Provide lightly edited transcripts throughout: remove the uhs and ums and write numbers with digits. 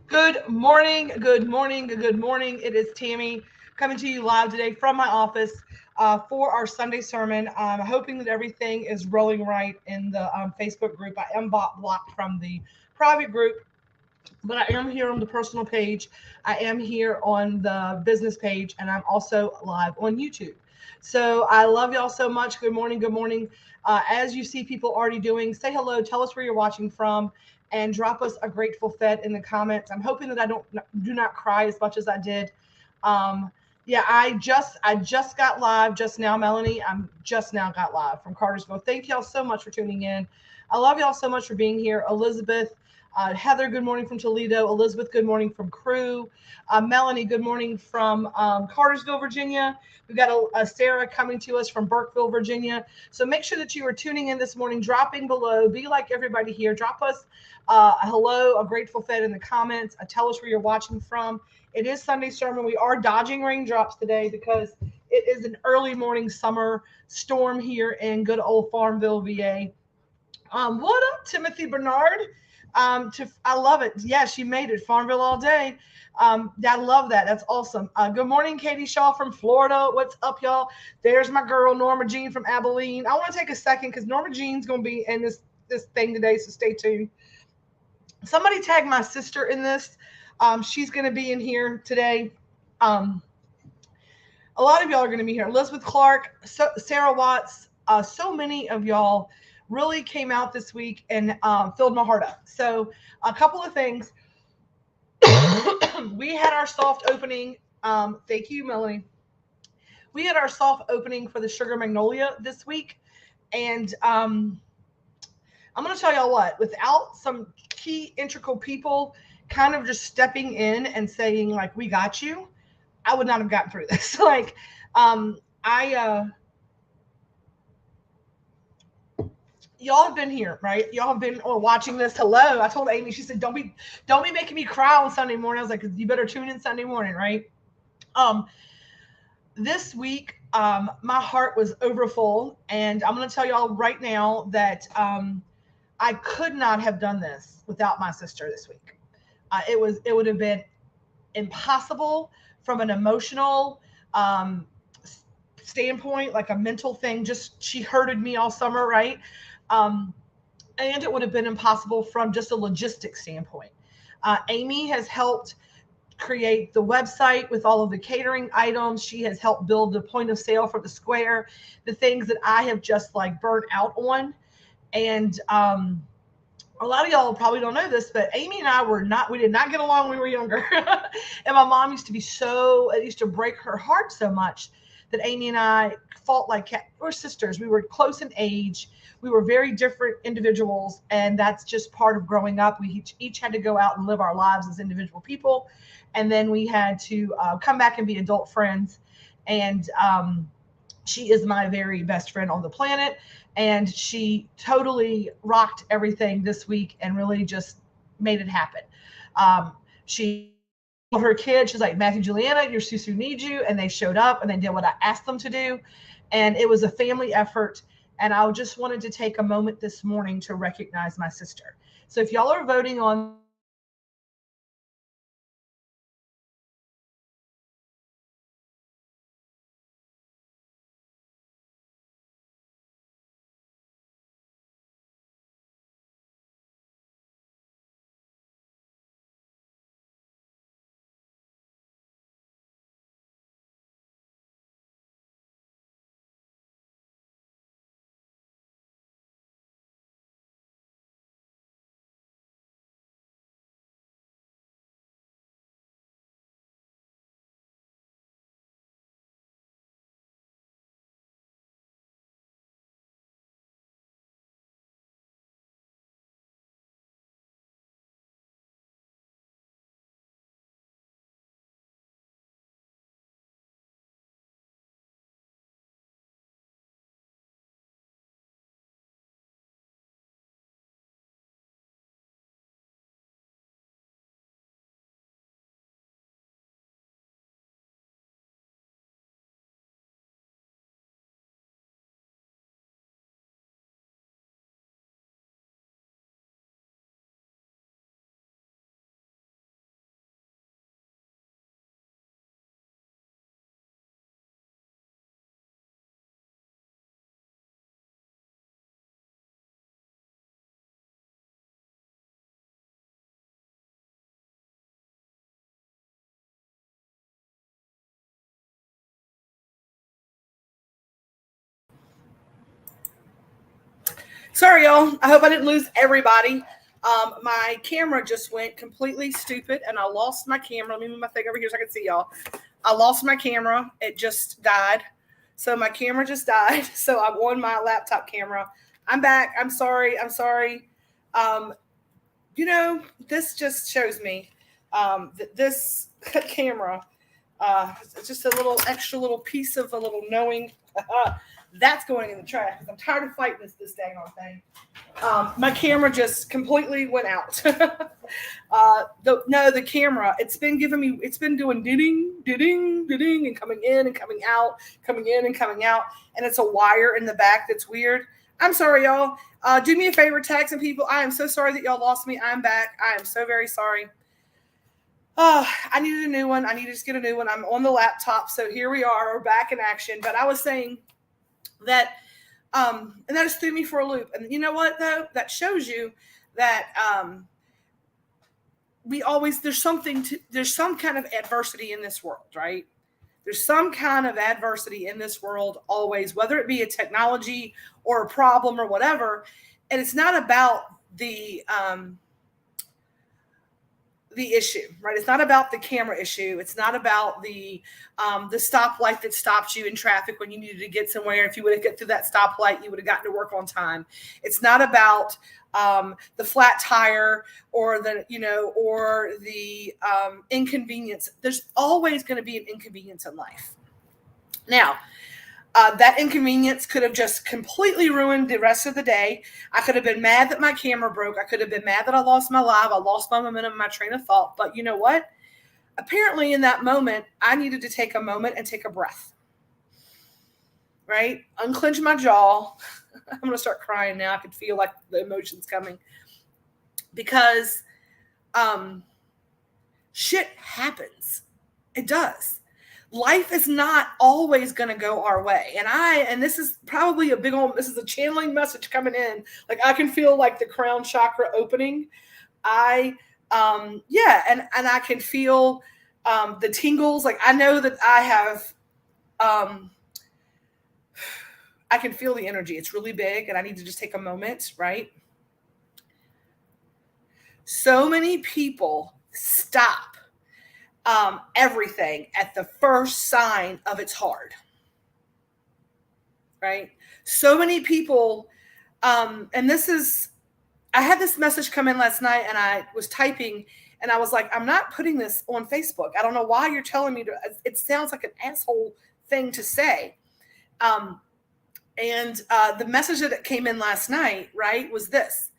Good morning, good morning, good morning. It is Tammy coming to you live today from my office for our Sunday sermon. I'm hoping that everything is rolling right in the Facebook group. I am blocked from the private group, but I am here on the personal page. I am here on the business page, and I'm also live on YouTube. So I love y'all so much. Good morning. Good morning. As you see people already doing, say hello, tell us where you're watching from, and drop us a grateful fed in the comments. I'm hoping that I do not cry as much as I did. Yeah, I just got live just now, Melanie. I'm just now got live from Cartersville. Thank y'all so much for tuning in. I love y'all so much for being here. Elizabeth, Heather, good morning from Toledo. Elizabeth, good morning from Crew. Melanie, good morning from Cartersville, Virginia. We've got a Sarah coming to us from Burkeville, Virginia. So make sure that you are tuning in this morning, dropping below. Be like everybody here. Drop us a hello, a grateful fed in the comments. Tell us where you're watching from. It is Sunday sermon. We are dodging raindrops today because it is an early morning summer storm here in good old Farmville, VA. What up, Timothy Bernard? I love it. Yeah, she made it. Farmville all day. I love that. That's awesome. Good morning, Katie Shaw from Florida. What's up, y'all? There's my girl Norma Jean from Abilene. I want to take a second because Norma Jean's gonna be in this thing today, so stay tuned. Somebody tag my sister in this. She's gonna be in here today. Um, a lot of y'all are going to be here. Elizabeth Clark, Sarah Watts, so many of y'all really came out this week and filled my heart up. So, a couple of things. We had our soft opening. Thank you, Melanie. We had our soft opening for the Sugar Magnolia this week. And I'm going to tell y'all what, without some key integral people kind of just stepping in and saying, like, we got you, I would not have gotten through this. Like, I y'all have been here, right? Y'all have been watching this. Hello, I told Amy. She said, don't be making me cry on Sunday morning." I was like, "You better tune in Sunday morning, right?" Um, this week, my heart was overfull, and I'm going to tell y'all right now that I could not have done this without my sister this week. It would have been impossible from an emotional standpoint, like a mental thing. Just she hurted me all summer, right? Um, and it would have been impossible from just a logistics standpoint. Amy has helped create the website with all of the catering items. She has helped build the point of sale for the square, the things that I have just like burnt out on. And a lot of y'all probably don't know this, but Amy and I we did not get along when we were younger. And my mom used to be it used to break her heart so much that Amy and I fought like we're sisters. We were close in age. We were very different individuals. And that's just part of growing up. We each had to go out and live our lives as individual people. And then we had to come back and be adult friends. And she is my very best friend on the planet, and she totally rocked everything this week and really just made it happen. She told her kids, she's like, "Matthew, Juliana, your Susu needs you," and they showed up and they did what I asked them to do, and it was a family effort. And I just wanted to take a moment this morning to recognize my sister. So if y'all are voting on Sorry, y'all. I hope I didn't lose everybody. My camera just went completely stupid and I lost my camera. Let me move my thing over here so I can see y'all. I lost my camera. It just died. So my camera just died. So I'm on my laptop camera. I'm back. I'm sorry. This just shows me that this camera, it's just a little extra little piece of a little knowing. That's going in the trash because I'm tired of fighting this dang on thing. My camera just completely went out. The camera, it's been doing ding, and coming in and coming out, coming in and coming out. And it's a wire in the back that's weird. I'm sorry, y'all. Do me a favor, tag some people. I am so sorry that y'all lost me. I'm back. I am so very sorry. I needed a new one. I need to just get a new one. I'm on the laptop. So here we are. We're back in action. But I was saying that, and that just threw me for a loop. And you know what, though? That shows you that there's some kind of adversity in this world, right? There's some kind of adversity in this world always, whether it be a technology or a problem or whatever. And it's not about the issue, right? It's not about the camera issue. It's not about the stoplight that stopped you in traffic when you needed to get somewhere. If you would have get through that stoplight, you would have gotten to work on time. It's not about the flat tire or the inconvenience. There's always going to be an inconvenience in life. Now, that inconvenience could have just completely ruined the rest of the day. I could have been mad that my camera broke. I could have been mad that I lost my live. I lost my momentum, my train of thought. But you know what? Apparently in that moment, I needed to take a moment and take a breath. Right? Unclench my jaw. I'm going to start crying now. I could feel like the emotions coming. Because shit happens. It does. Life is not always going to go our way. And this is probably this is a channeling message coming in. Like I can feel like the crown chakra opening. And I can feel the tingles. Like I know that I have, I can feel the energy. It's really big and I need to just take a moment, right? So many people stop everything at the first sign of it's hard, right? So many people, I had this message come in last night and I was typing and I was like, I'm not putting this on Facebook. I don't know why you're telling me to. It sounds like an asshole thing to say. The message that came in last night, right, was this.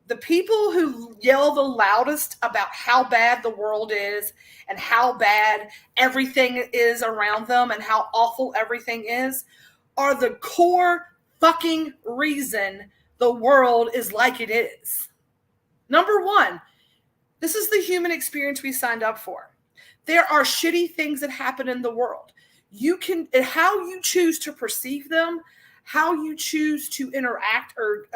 The people who yell the loudest about how bad the world is and how bad everything is around them and how awful everything is are the core fucking reason the world is like it is. Number one, this is the human experience we signed up for. There are shitty things that happen in the world. How you choose to perceive them, how you choose to interact or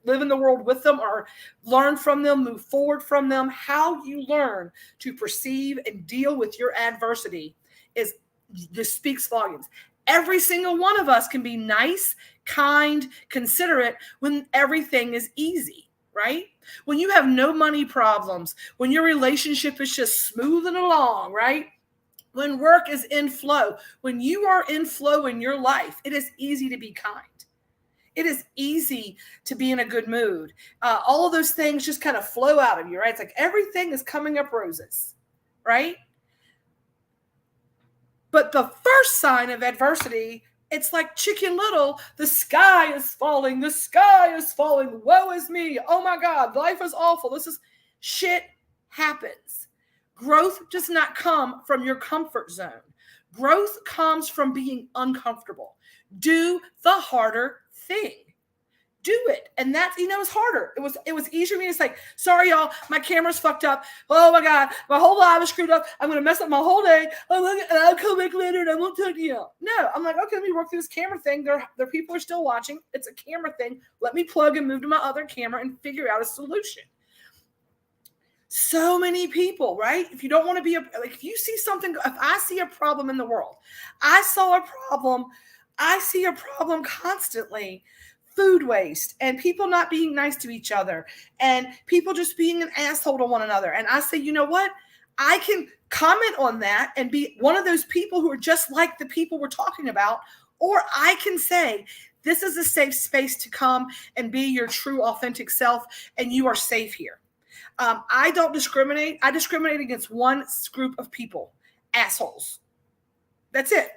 live in the world with them or learn from them, move forward from them, how you learn to perceive and deal with your adversity this speaks volumes. Every single one of us can be nice, kind, considerate when everything is easy, right? When you have no money problems, when your relationship is just smoothing along, right? When work is in flow, when you are in flow in your life, it is easy to be kind. It is easy to be in a good mood. All of those things just kind of flow out of you, right? It's like everything is coming up roses, right? But the first sign of adversity, it's like Chicken Little, the sky is falling, woe is me, oh my God, life is awful, shit happens. Growth does not come from your comfort zone. Growth comes from being uncomfortable. Do the harder thing. Do it. And that's, it's harder. It was easier for me to say, sorry, y'all, my camera's fucked up. Oh my God, my whole life is screwed up. I'm going to mess up my whole day. I'll come back later and I won't talk to you. No, I'm like, okay, let me work through this camera thing. There people are still watching. It's a camera thing. Let me plug and move to my other camera and figure out a solution. So many people, right? If you don't want to be if you see something, if I see a problem in the world, I see a problem constantly. food waste and people not being nice to each other and people just being an asshole to one another. And I say, you know what? I can comment on that and be one of those people who are just like the people we're talking about. Or I can say, this is a safe space to come and be your true, authentic self, and you are safe here. I don't discriminate. I discriminate against one group of people, assholes. That's it.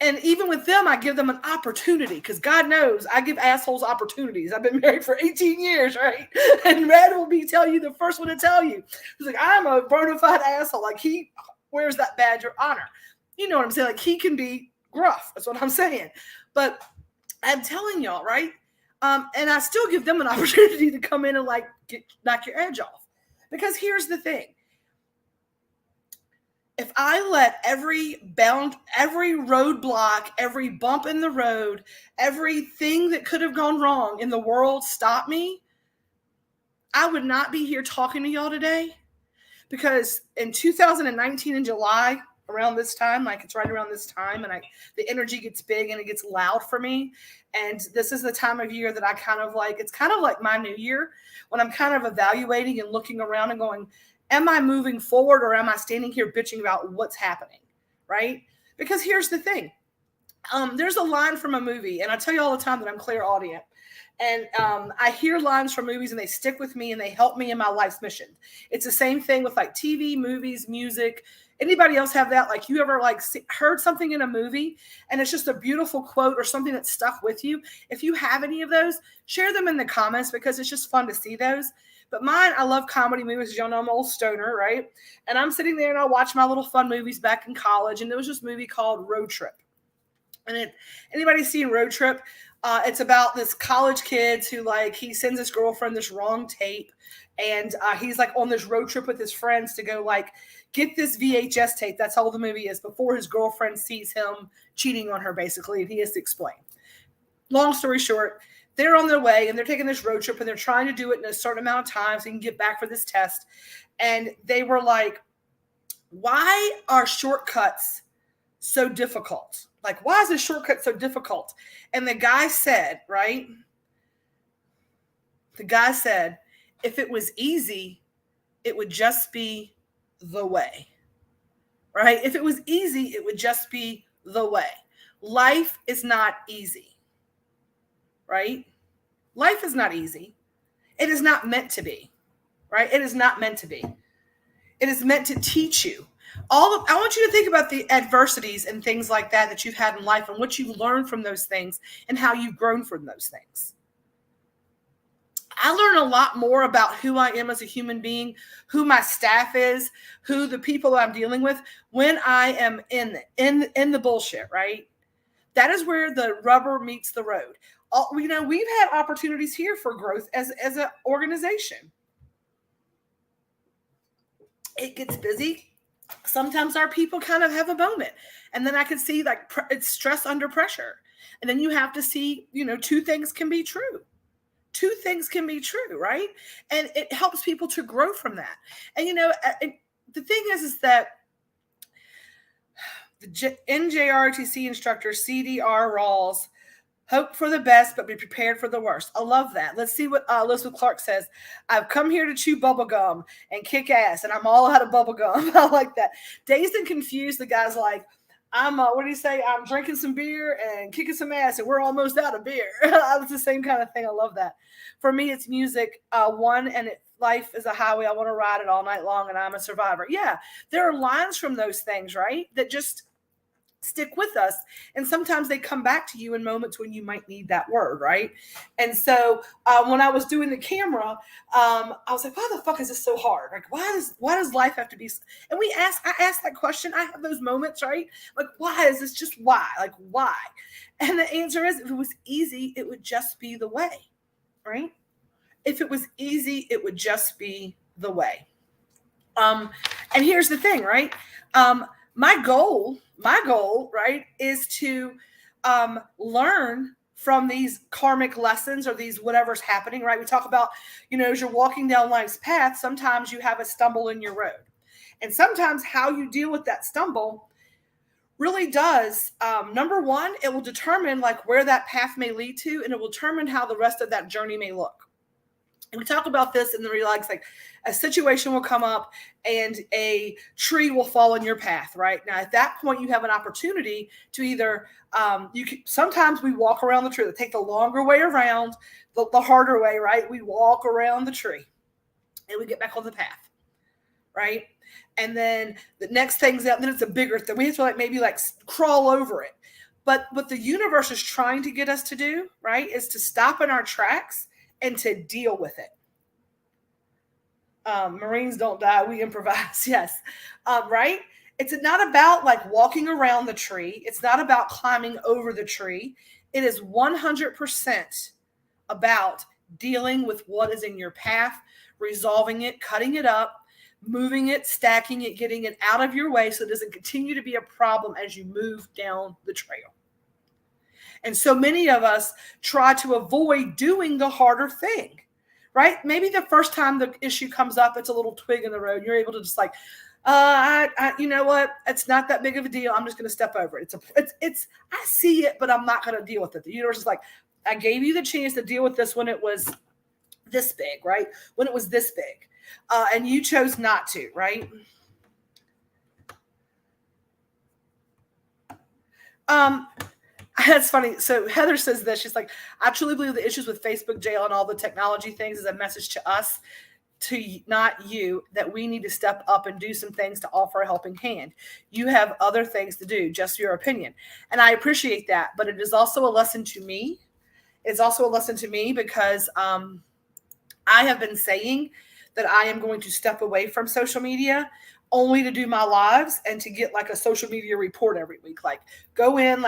And even with them, I give them an opportunity because God knows I give assholes opportunities. I've been married for 18 years, right? And Red will be tell you the first one to tell you. He's like, I'm a bona fide asshole. Like he wears that badge of honor. You know what I'm saying? Like he can be gruff. That's what I'm saying. But I'm telling y'all, right? And I still give them an opportunity to come in and like knock your edge off. Because here's the thing. If I let every roadblock, every bump in the road, everything that could have gone wrong in the world stop me, I would not be here talking to y'all today. Because in 2019 in July, around this time, like it's right around this time, and the energy gets big and it gets loud for me. And this is the time of year that I kind of like, it's kind of like my new year when I'm kind of evaluating and looking around and going, am I moving forward or am I standing here bitching about what's happening, right? Because here's the thing. There's a line from a movie, and I tell you all the time that I'm clairaudient. And I hear lines from movies and they stick with me and they help me in my life's mission. It's the same thing with like TV, movies, music. Anybody else have that? Like you ever like heard something in a movie and it's just a beautiful quote or something that stuck with you? If you have any of those, share them in the comments because it's just fun to see those. But mine, I love comedy movies. Y'all know I'm an old stoner, right? And I'm sitting there and I watch my little fun movies back in college. And there was this movie called Road Trip. And anybody seen Road Trip? It's about this college kid who like he sends his girlfriend this wrong tape. And he's like on this road trip with his friends to go like get this VHS tape. That's how the movie is before his girlfriend sees him cheating on her, basically. And he has to explain. Long story short, they're on their way and they're taking this road trip and they're trying to do it in a certain amount of time so they can get back for this test. And they were like, why are shortcuts so difficult? Like, why is this shortcut so difficult? And the guy said, right? The guy said, if it was easy, it would just be the way, right? If it was easy, it would just be the way. Life is not easy. Right? Life is not easy. It is not meant to be, right? It is not meant to be. It is meant to teach you. I want you to think about the adversities and things like that you've had in life and what you've learned from those things and how you've grown from those things. I learn a lot more about who I am as a human being, who my staff is, who the people I'm dealing with when I am in the bullshit, right? That is where the rubber meets the road. You know, we've had opportunities here for growth as an organization. It gets busy. Sometimes our people kind of have a moment. And then I can see like it's stress under pressure. And then you have to see, you know, two things can be true. Two things can be true, right? And it helps people to grow from that. And, you know, the thing is that the NJROTC instructor, CDR Rawls, hope for the best, but be prepared for the worst. I love that. Let's see what Elizabeth Clark says. I've come here to chew bubble gum and kick ass, and I'm all out of bubble gum. I like that. Dazed and confused, the guy's like, what do you say? I'm drinking some beer and kicking some ass, and we're almost out of beer. It's the same kind of thing. I love that. For me, it's music. Life is a highway. I want to ride it all night long, and I'm a survivor. Yeah, there are lines from those things, right, that just stick with us. And sometimes they come back to you in moments when you might need that word, right? And so when I was doing the camera, I was like, why the fuck is this so hard? Like, why does life have to be? And I asked that question. I have those moments, right? Like, why is this just why? Like, why? And the answer is, if it was easy, it would just be the way, right? If it was easy, it would just be the way. And here's the thing, right? My goal, right, is to learn from these karmic lessons or these whatever's happening, right? We talk about, you know, as you're walking down life's path, sometimes you have a stumble in your road. And sometimes how you deal with that stumble really does. Number one, it will determine like where that path may lead to, and it will determine how the rest of that journey may look. And we talk about this in the relax, like a situation will come up and a tree will fall in your path, right? Now, at that point, you have an opportunity to either, sometimes we walk around the tree, they take the longer way around, the harder way, right? We walk around the tree and we get back on the path, right? And then the next thing's out, then it's a bigger thing. We have to maybe crawl over it. But what the universe is trying to get us to do, right, is to stop in our tracks and to deal with it. Marines don't die, we improvise. Yes. Right? It's not about walking around the tree. It's not about climbing over the tree. It is 100% about dealing with what is in your path, resolving it, cutting it up, moving it, stacking it, getting it out of your way so it doesn't continue to be a problem as you move down the trail. And so many of us try to avoid doing the harder thing, right? Maybe the first time the issue comes up, it's a little twig in the road. You're able to just you know what? It's not that big of a deal. I'm just going to step over it. I see it, but I'm not going to deal with it. The universe is like, I gave you the chance to deal with this when it was this big, right? When it was this big. And you chose not to, right? That's funny. So Heather says this. She's like, I truly believe the issues with Facebook jail and all the technology things is a message to us, to not you, that we need to step up and do some things to offer a helping hand. You have other things to do, just your opinion. And I appreciate that. But it is also a lesson to me. It's also a lesson to me because I have been saying that I am going to step away from social media only to do my lives and to get a social media report every week. Go in,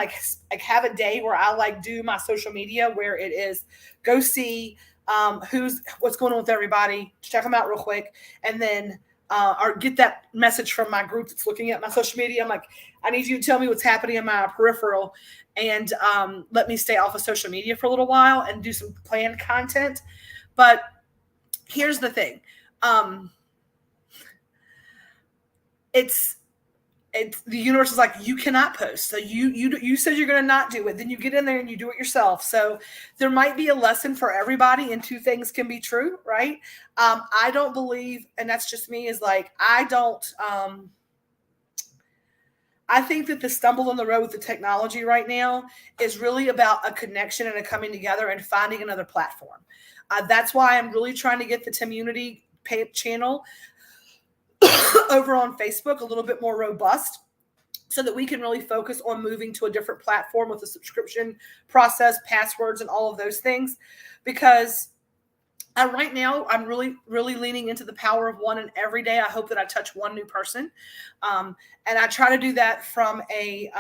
have a day where I do my social media, where it is go see what's going on with everybody, check them out real quick, and then or get that message from my group that's looking at my social media. I'm like, I need you to tell me what's happening in my peripheral and let me stay off of social media for a little while and do some planned content. But here's the thing. It's the universe is like, you cannot post. So you said you're going to not do it. Then you get in there and you do it yourself. So there might be a lesson for everybody, and two things can be true, right? I don't believe, and that's just me, is I think that the stumble on the road with the technology right now is really about a connection and a coming together and finding another platform. That's why I'm really trying to get the Community channel over on Facebook a little bit more robust, so that we can really focus on moving to a different platform with a subscription process, passwords, and all of those things. Because right now I'm really, really leaning into the power of one, and every day I hope that I touch one new person. And I try to do that from a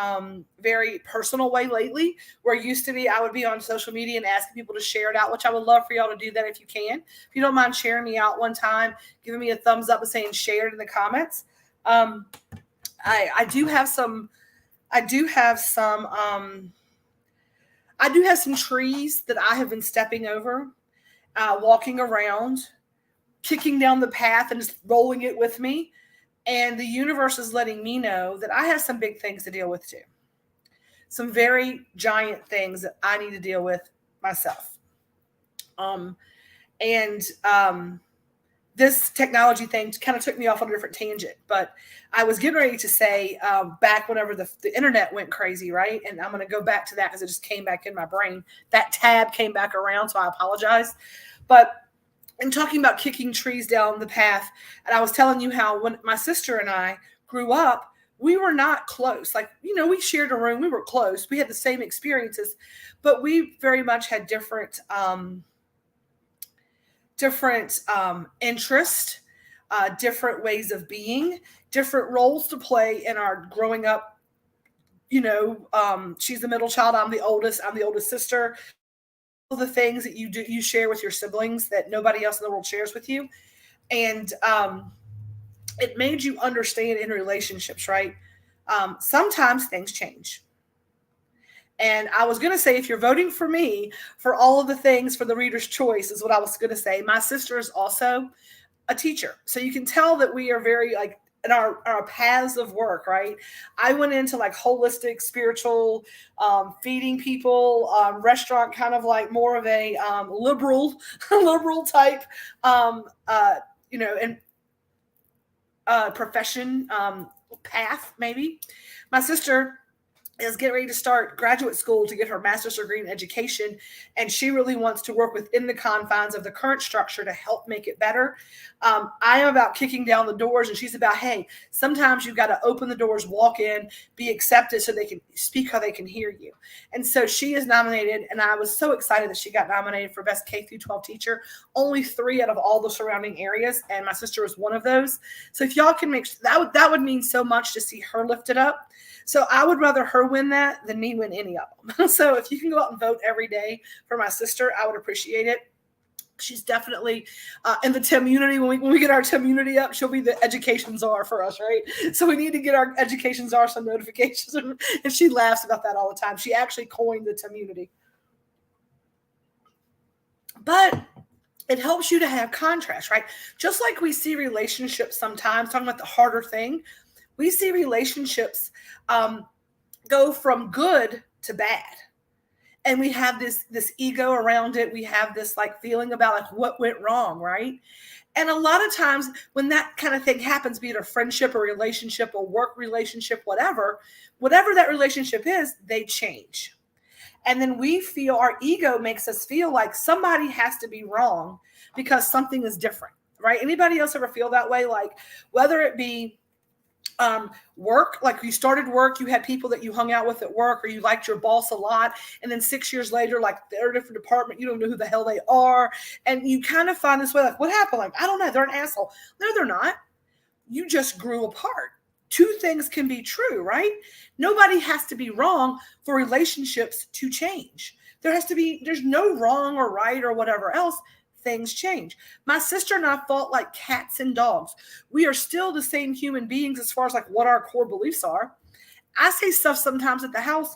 very personal way lately, where it used to be I would be on social media and asking people to share it out, which I would love for y'all to do that if you can. If you don't mind sharing me out one time, giving me a thumbs up and saying share it in the comments. I do have some trees that I have been stepping over, walking around, kicking down the path and just rolling it with me. And the universe is letting me know that I have some big things to deal with too. Some very giant things that I need to deal with myself. This technology thing kind of took me off on a different tangent, but I was getting ready to say back whenever the internet went crazy, right? And I'm going to go back to that because it just came back in my brain. That tab came back around, so I apologize. But in talking about kicking trees down the path, and I was telling you how when my sister and I grew up, we were not close. We shared a room. We were close. We had the same experiences, but we very much had different interests, different ways of being, different roles to play in our growing up. She's the middle child. I'm the oldest sister. All the things that you share with your siblings that nobody else in the world shares with you. And it made you understand in relationships, right? Sometimes things change. And I was going to say, if you're voting for me for all of the things for the Reader's Choice, is what I was going to say. My sister is also a teacher. So you can tell that we are very in our paths of work, right? I went into like holistic, spiritual, feeding people, restaurant, kind of like more of a liberal, liberal type, um, uh, and profession, path, maybe. My sister is getting ready to start graduate school to get her master's degree in education. And she really wants to work within the confines of the current structure to help make it better. I am about kicking down the doors, and she's about, hey, sometimes you've got to open the doors, walk in, be accepted so they can speak how they can hear you. And so she is nominated, and I was so excited that she got nominated for Best K through 12 Teacher. Only 3 out of all the surrounding areas, and my sister was one of those. So if y'all can make that would mean so much to see her lifted up. So I would rather her win that than me win any of them. So if you can go out and vote every day for my sister, I would appreciate it. She's definitely in the community. When we get our community up, she'll be the education czar for us, right? So we need to get our education czar some notifications. And she laughs about that all the time. She actually coined the community. But it helps you to have contrast, right? Just like we see relationships sometimes, talking about the harder thing, we see relationships go from good to bad, and we have this ego around it. We have this like feeling about like what went wrong, right? And a lot of times when that kind of thing happens, be it a friendship, a relationship, a work relationship, whatever that relationship is, they change. And then we feel, our ego makes us feel like somebody has to be wrong because something is different, right? Anybody else ever feel that way? Like whether it be work, like you started work, you had people that you hung out with at work, or you liked your boss a lot, and then 6 years later, like they're a different department, you don't know who the hell they are, and you kind of find this way, like, what happened? Like, I don't know, they're an asshole. No, they're not. You just grew apart. Two things can be true, right? Nobody has to be wrong for relationships to change. There's no wrong or right or whatever else. Things change. My sister and I fought like cats and dogs. We are still the same human beings as far as like what our core beliefs are. I say stuff sometimes at the house.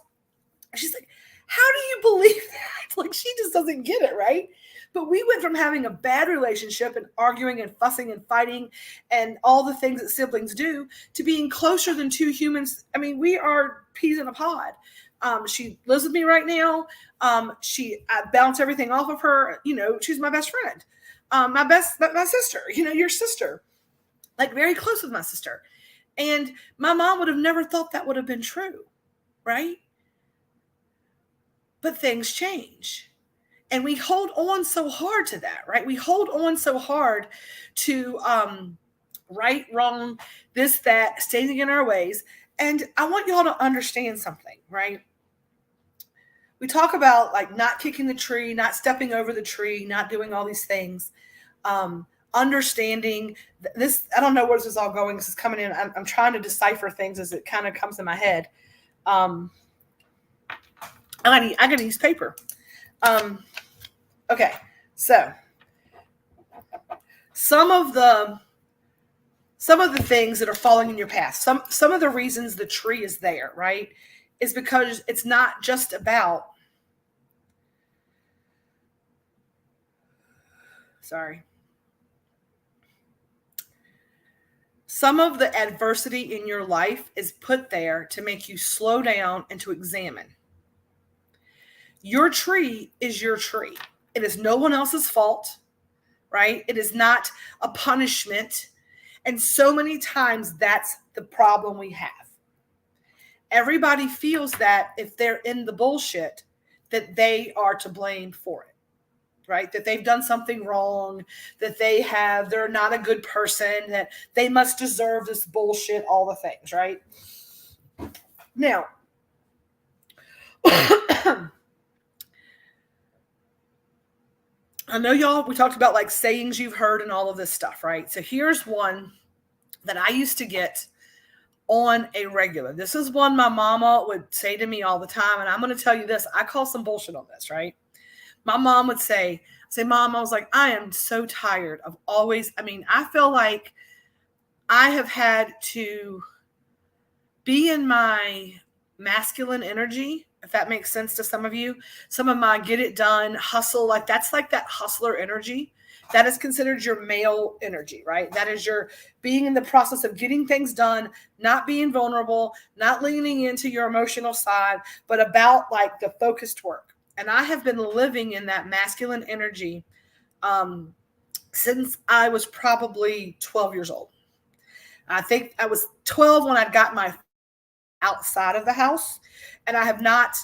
She's like, how do you believe that? Like, she just doesn't get it, right? But we went from having a bad relationship and arguing and fussing and fighting and all the things that siblings do to being closer than two humans. I mean, we are peas in a pod. She lives with me right now. I bounce everything off of her. She's my best friend, my sister. Your sister, like very close with my sister. And my mom would have never thought that would have been true, right? But things change. And we hold on so hard to that, right? We hold on so hard to right, wrong, this, that, staying in our ways. And I want y'all to understand something, right? We talk about like not kicking the tree, not stepping over the tree, not doing all these things. Understanding this, I don't know where this is all going. This is coming in. I'm trying to decipher things as it kind of comes in my head. I got to use paper. Okay, so some of the things that are falling in your path, some of the reasons the tree is there, right, is because it's not just about, some of the adversity in your life is put there to make you slow down and to examine. Your tree is your tree. It is no one else's fault, right? It is not a punishment. And so many times that's the problem we have. Everybody feels that if they're in the bullshit, that they are to blame for it, right? That they've done something wrong, that they're not a good person, that they must deserve this bullshit, all the things, right? Now, I know y'all, we talked about like sayings you've heard and all of this stuff, right? So here's one that I used to get on a regular. This is one my mama would say to me all the time. And I'm going to tell you this. I call some bullshit on this, right? My mom would say, Mom, I was like, I am so tired of I feel like I have had to be in my masculine energy, if that makes sense to some of you. Some of my get it done, hustle, like that's like that hustler energy. That is considered your male energy, right? That is your being in the process of getting things done, not being vulnerable, not leaning into your emotional side, but about like the focused work. And I have been living in that masculine energy um, since I was probably 12 years old. I think I was 12 when I got my outside of the house, and I have not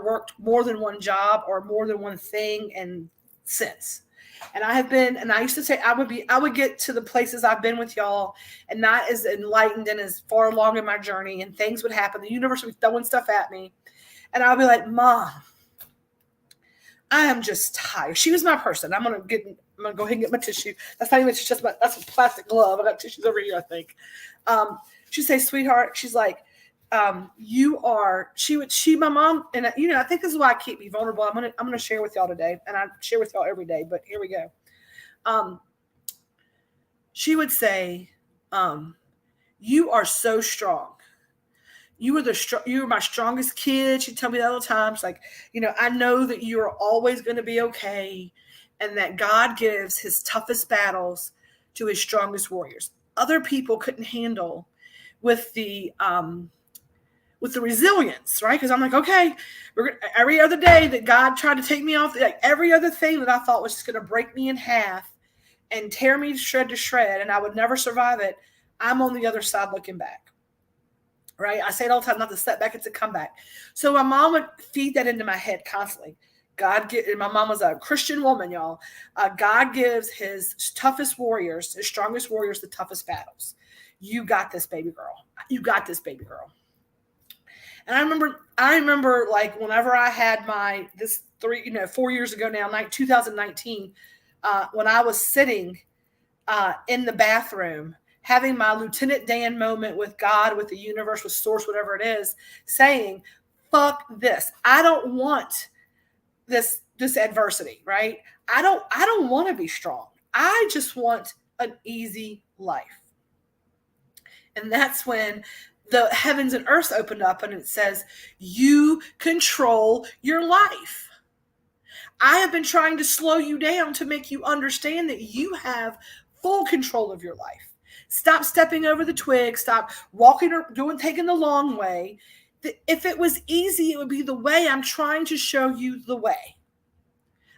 worked more than one job or more than one thing and since. And I have been, and I used to say I would get to the places I've been with y'all and not as enlightened and as far along in my journey, and things would happen. The universe would be throwing stuff at me, and I'll be like, Mom, I am just tired. She was my person. I'm gonna go ahead and get my tissue. That's not even just my, that's a plastic glove. I got tissues over here, I think. She'd say, sweetheart, she's like, you are, my mom, and I think this is why I keep me vulnerable. I'm gonna share with y'all today, and I share with y'all every day, but here we go. She would say, you are so strong. You were my strongest kid. She'd tell me that all the time. She's like, I know that you are always going to be okay, and that God gives his toughest battles to his strongest warriors. Other people couldn't handle with the resilience, right? Because I'm like, okay, every other day that God tried to take me off, like every other thing that I thought was just going to break me in half and tear me shred to shred, and I would never survive it, I'm on the other side looking back. Right? I say it all the time, not the setback, it's a comeback. So my mom would feed that into my head constantly. And my mom was a Christian woman, y'all. God gives his toughest warriors, his strongest warriors, the toughest battles. You got this, baby girl. You got this, baby girl. And I remember like whenever I had my, 4 years ago now, 2019, when I was sitting in the bathroom, having my Lieutenant Dan moment with God, with the universe, with source, whatever it is, saying, fuck this. I don't want this adversity, right? I don't want to be strong. I just want an easy life. And that's when the heavens and earth opened up, and it says, you control your life. I have been trying to slow you down to make you understand that you have full control of your life. Stop stepping over the twig. Stop walking or taking the long way. If it was easy, it would be the way. I'm trying to show you the way.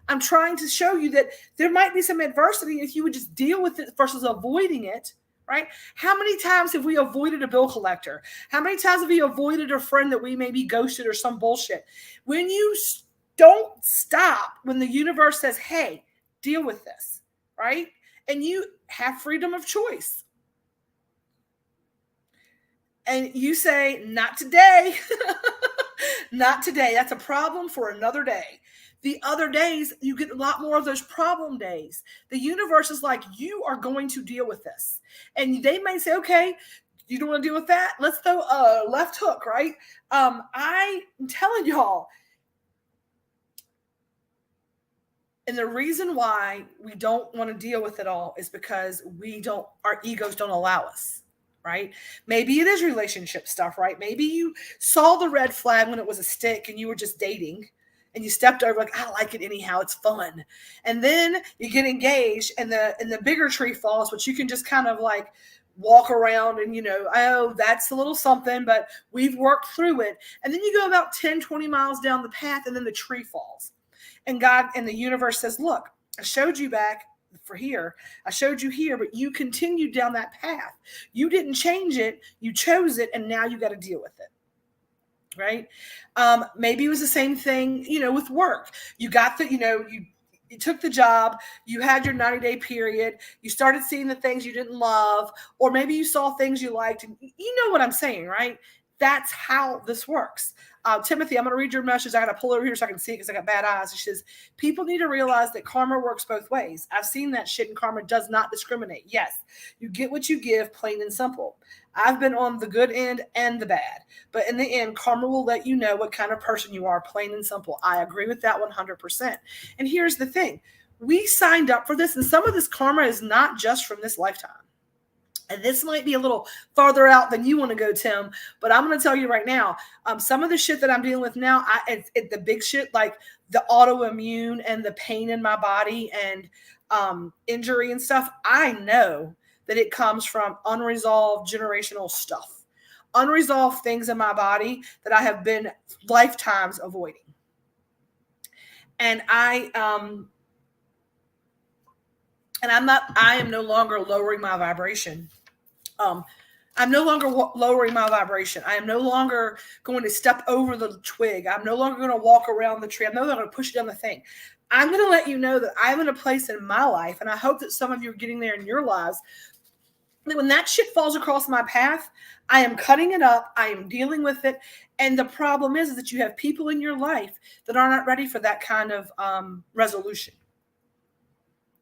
I'm trying to show you that there might be some adversity if you would just deal with it versus avoiding it, right? How many times have we avoided a bill collector? How many times have we avoided a friend that we maybe ghosted or some bullshit? When you don't stop, when the universe says, hey, deal with this, right? And you have freedom of choice. And you say, not today. Not today. That's a problem for another day. The other days, you get a lot more of those problem days. The universe is like, you are going to deal with this. And they may say, okay, you don't want to deal with that? Let's throw a left hook, right? I'm telling y'all. And the reason why we don't want to deal with it all is because our egos don't allow us. Right? Maybe it is relationship stuff, right? Maybe you saw the red flag when it was a stick and you were just dating and you stepped over like, I like it anyhow, it's fun. And then you get engaged and the bigger tree falls, which you can just kind of like walk around and, oh, that's a little something, but we've worked through it. And then you go about 10, 20 miles down the path and then the tree falls. And God and the universe says, look, I showed you back for here. I showed you here, but you continued down that path. You didn't change it. You chose it. And now you got to deal with it. Right. Maybe it was the same thing, with work. You got you took the job, you had your 90-day period, you started seeing the things you didn't love, or maybe you saw things you liked. And you know what I'm saying, right? That's how this works. Timothy, I'm going to read your message. I got to pull over here so I can see it because I got bad eyes. It says, people need to realize that karma works both ways. I've seen that shit, and karma does not discriminate. Yes, you get what you give, plain and simple. I've been on the good end and the bad. But in the end, karma will let you know what kind of person you are, plain and simple. I agree with that 100%. And here's the thing. We signed up for this, and some of this karma is not just from this lifetime. And this might be a little farther out than you want to go, Tim, but I'm going to tell you right now, some of the shit that I'm dealing with now, the big shit, like the autoimmune and the pain in my body and injury and stuff, I know that it comes from unresolved generational stuff, unresolved things in my body that I have been lifetimes avoiding. And I am no longer lowering my vibration. I'm no longer lowering my vibration. I am no longer going to step over the twig. I'm no longer going to walk around the tree. I'm no longer going to push down the thing. I'm going to let you know that I'm in a place in my life, and I hope that some of you are getting there in your lives, that when that shit falls across my path, I am cutting it up. I am dealing with it. And the problem is that you have people in your life that are not ready for that kind of resolution,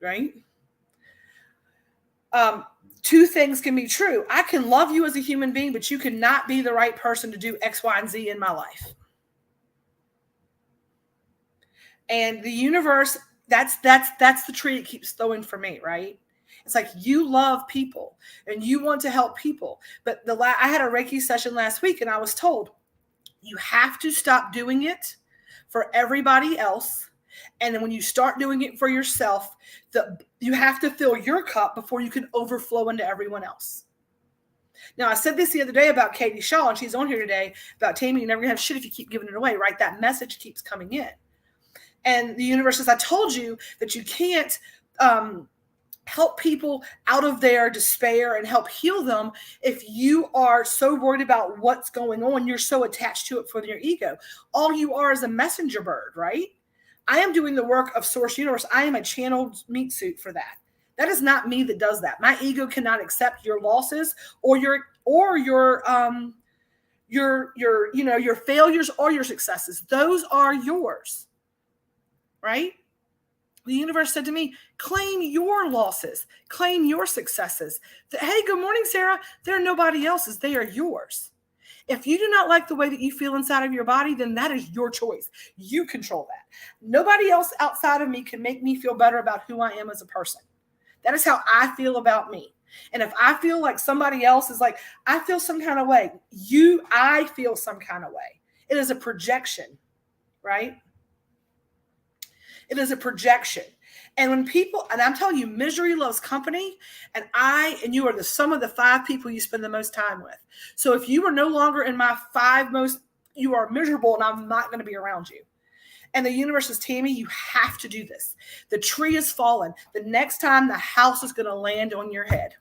right? Two things can be true. I can love you as a human being, but you cannot be the right person to do X, Y, and Z in my life. And the universe, that's the tree it keeps throwing for me, right? It's like you love people and you want to help people. But I had a Reiki session last week and I was told, you have to stop doing it for everybody else. And then when you start doing it for yourself, you have to fill your cup before you can overflow into everyone else. Now, I said this the other day about Katie Shaw, and she's on here today, about Tammy, you're never going to have shit if you keep giving it away, right? That message keeps coming in. And the universe says, I told you that you can't help people out of their despair and help heal them if you are so worried about what's going on. You're so attached to it for your ego. All you are is a messenger bird, right? I am doing the work of Source Universe. I am a channeled meat suit for that. That is not me that does that. My ego cannot accept your losses or your failures or your successes. Those are yours, right? The universe said to me, claim your losses, claim your successes. Hey, good morning, Sarah. They're nobody else's. They are yours. If you do not like the way that you feel inside of your body, then that is your choice. You control that. Nobody else outside of me can make me feel better about who I am as a person. That is how I feel about me. And if I feel like somebody else is like, I feel some kind of way, I feel some kind of way. It is a projection, right? It is a projection. And when people, and I'm telling you, misery loves company, and you are the sum of the 5 people you spend the most time with. So if you are no longer in my 5 most, you are miserable, and I'm not going to be around you. And the universe says, Tammy, you have to do this. The tree is fallen. The next time the house is going to land on your head.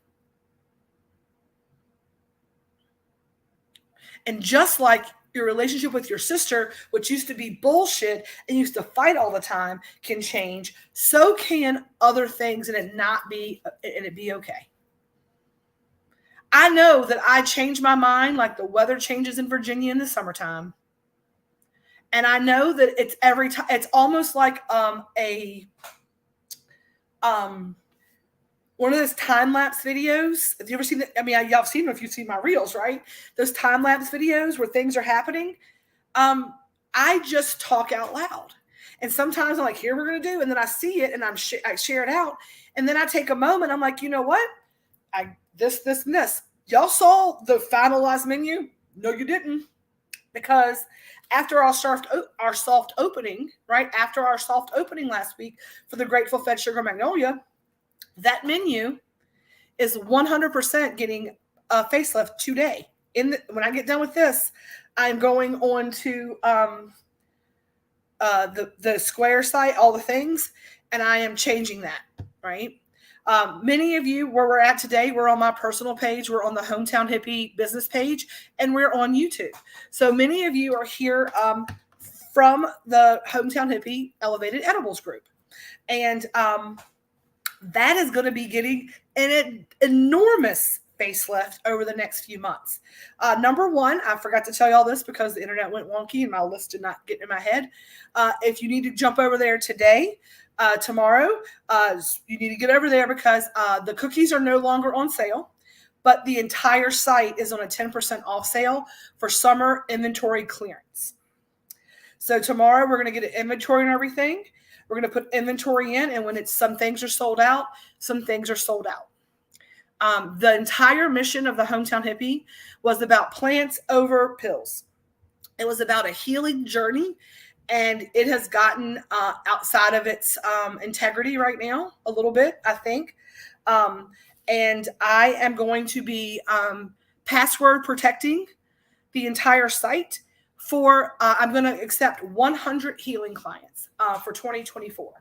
And just like your relationship with your sister, which used to be bullshit and used to fight all the time, can change, so can other things and it be okay. I know that I change my mind like the weather changes in Virginia in the summertime. And I know that it's every time. It's almost like one of those time-lapse videos. Have you ever seen that? I mean, y'all have seen them if you've seen my reels, right? Those time-lapse videos where things are happening. I just talk out loud. And sometimes I'm like, here we're going to do. And then I see it and I share it out. And then I take a moment. I'm like, you know what? This, and this. Y'all saw the finalized menu? No, you didn't. Because after our soft opening, right? After our soft opening last week for the Grateful Fed Sugar Magnolia, that menu is 100% getting a facelift today. When I get done with this, I'm going on to the Square site, all the things, and I am changing that, right? Many of you, where we're at today, we're on my personal page, we're on the Hometown Hippie business page, and we're on YouTube. So many of you are here from the Hometown Hippie Elevated Edibles group. And that is going to be getting an enormous facelift over the next few months. Number one, I forgot to tell you all this because the internet went wonky and my list did not get in my head. If you need to jump over there today, tomorrow, you need to get over there because the cookies are no longer on sale, but the entire site is on a 10% off sale for summer inventory clearance. So tomorrow we're going to get an inventory and everything. We're going to put inventory in, and when some things are sold out, some things are sold out. The entire mission of the Hometown Hippie was about plants over pills. It was about a healing journey and it has gotten outside of its integrity right now a little bit, I think. And I am going to be password protecting the entire site for I'm going to accept 100 healing clients for 2024.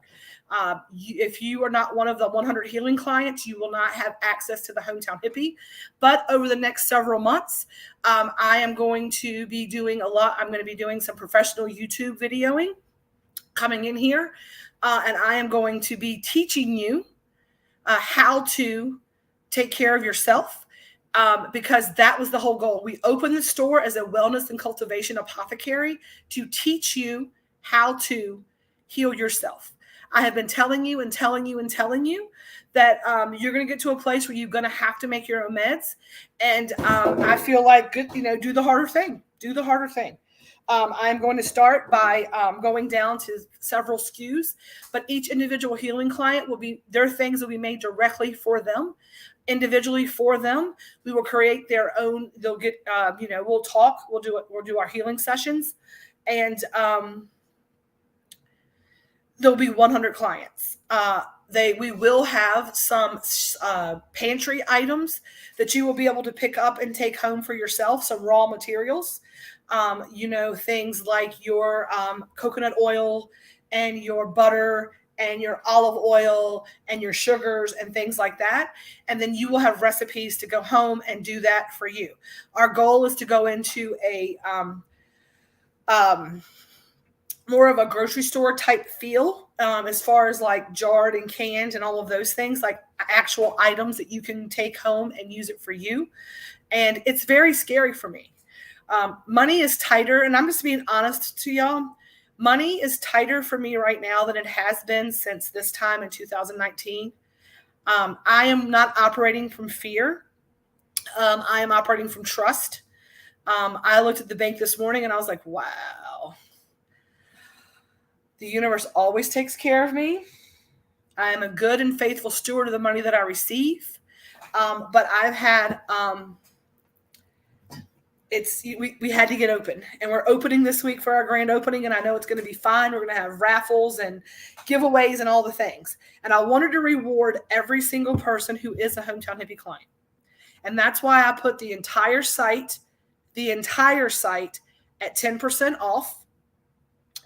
If you are not one of the 100 healing clients, you will not have access to the Hometown Hippie. But over the next several months, I am going to be doing a lot. I'm going to be doing some professional YouTube videoing coming in here, and I am going to be teaching you how to take care of yourself, because that was the whole goal. We opened the store as a wellness and cultivation apothecary to teach you how to heal yourself. I have been telling you and telling you and telling you that you're going to get to a place where you're going to have to make your own meds. And I feel like, do the harder thing. Do the harder thing. I'm going to start by going down to several SKUs, but each individual healing client their things will be made directly for them, individually for them. We will create their own. They'll get, we'll talk. We'll do our healing sessions, and there'll be 100 clients. We will have some pantry items that you will be able to pick up and take home for yourself, some raw materials. Things like your coconut oil and your butter and your olive oil and your sugars and things like that. And then you will have recipes to go home and do that for you. Our goal is to go into a more of a grocery store type feel, as far as like jarred and canned and all of those things, like actual items that you can take home and use it for you. And it's very scary for me. Money is tighter, and I'm just being honest to y'all. Money is tighter for me right now than it has been since this time in 2019. I am not operating from fear. I am operating from trust. I looked at the bank this morning and I was like, wow. The universe always takes care of me. I am a good and faithful steward of the money that I receive. But I've had, we had to get open, and we're opening this week for our grand opening. And I know it's going to be fine. We're going to have raffles and giveaways and all the things. And I wanted to reward every single person who is a Hometown Hippie client. And that's why I put the entire site at 10% off.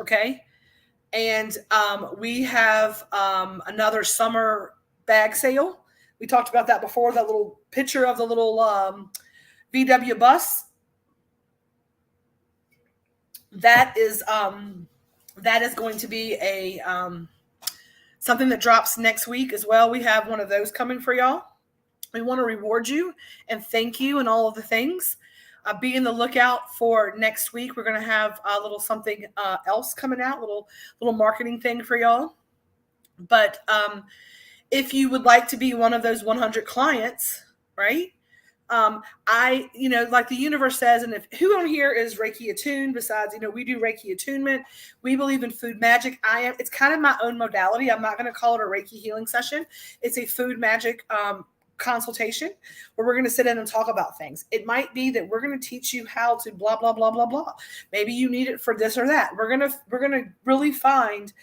Okay. And we have another summer bag sale. We talked about that before, that little picture of the little VW bus. That is going to be a something that drops next week as well. We have one of those coming for y'all. We want to reward you and thank you and all of the things. Be in the lookout for next week. We're going to have a little something else coming out, little marketing thing for y'all. But if you would like to be one of those 100 clients, right? Like the universe says, and who on here is Reiki attuned? Besides, we do Reiki attunement. We believe in food magic. It's kind of my own modality. I'm not going to call it a Reiki healing session. It's a food magic consultation where we're going to sit in and talk about things. It might be that we're going to teach you how to blah blah blah blah blah. Maybe you need it for this or that. We're gonna really find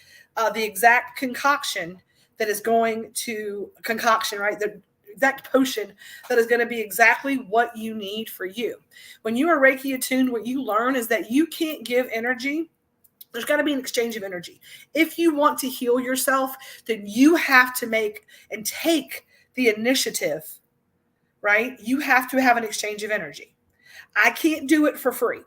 the exact concoction that is going to right? The exact potion that is going to be exactly what you need for you. When you are Reiki attuned, what you learn is that you can't give energy. There's got to be an exchange of energy. If you want to heal yourself, then you have to make and take the initiative, right? You have to have an exchange of energy. I can't do it for free.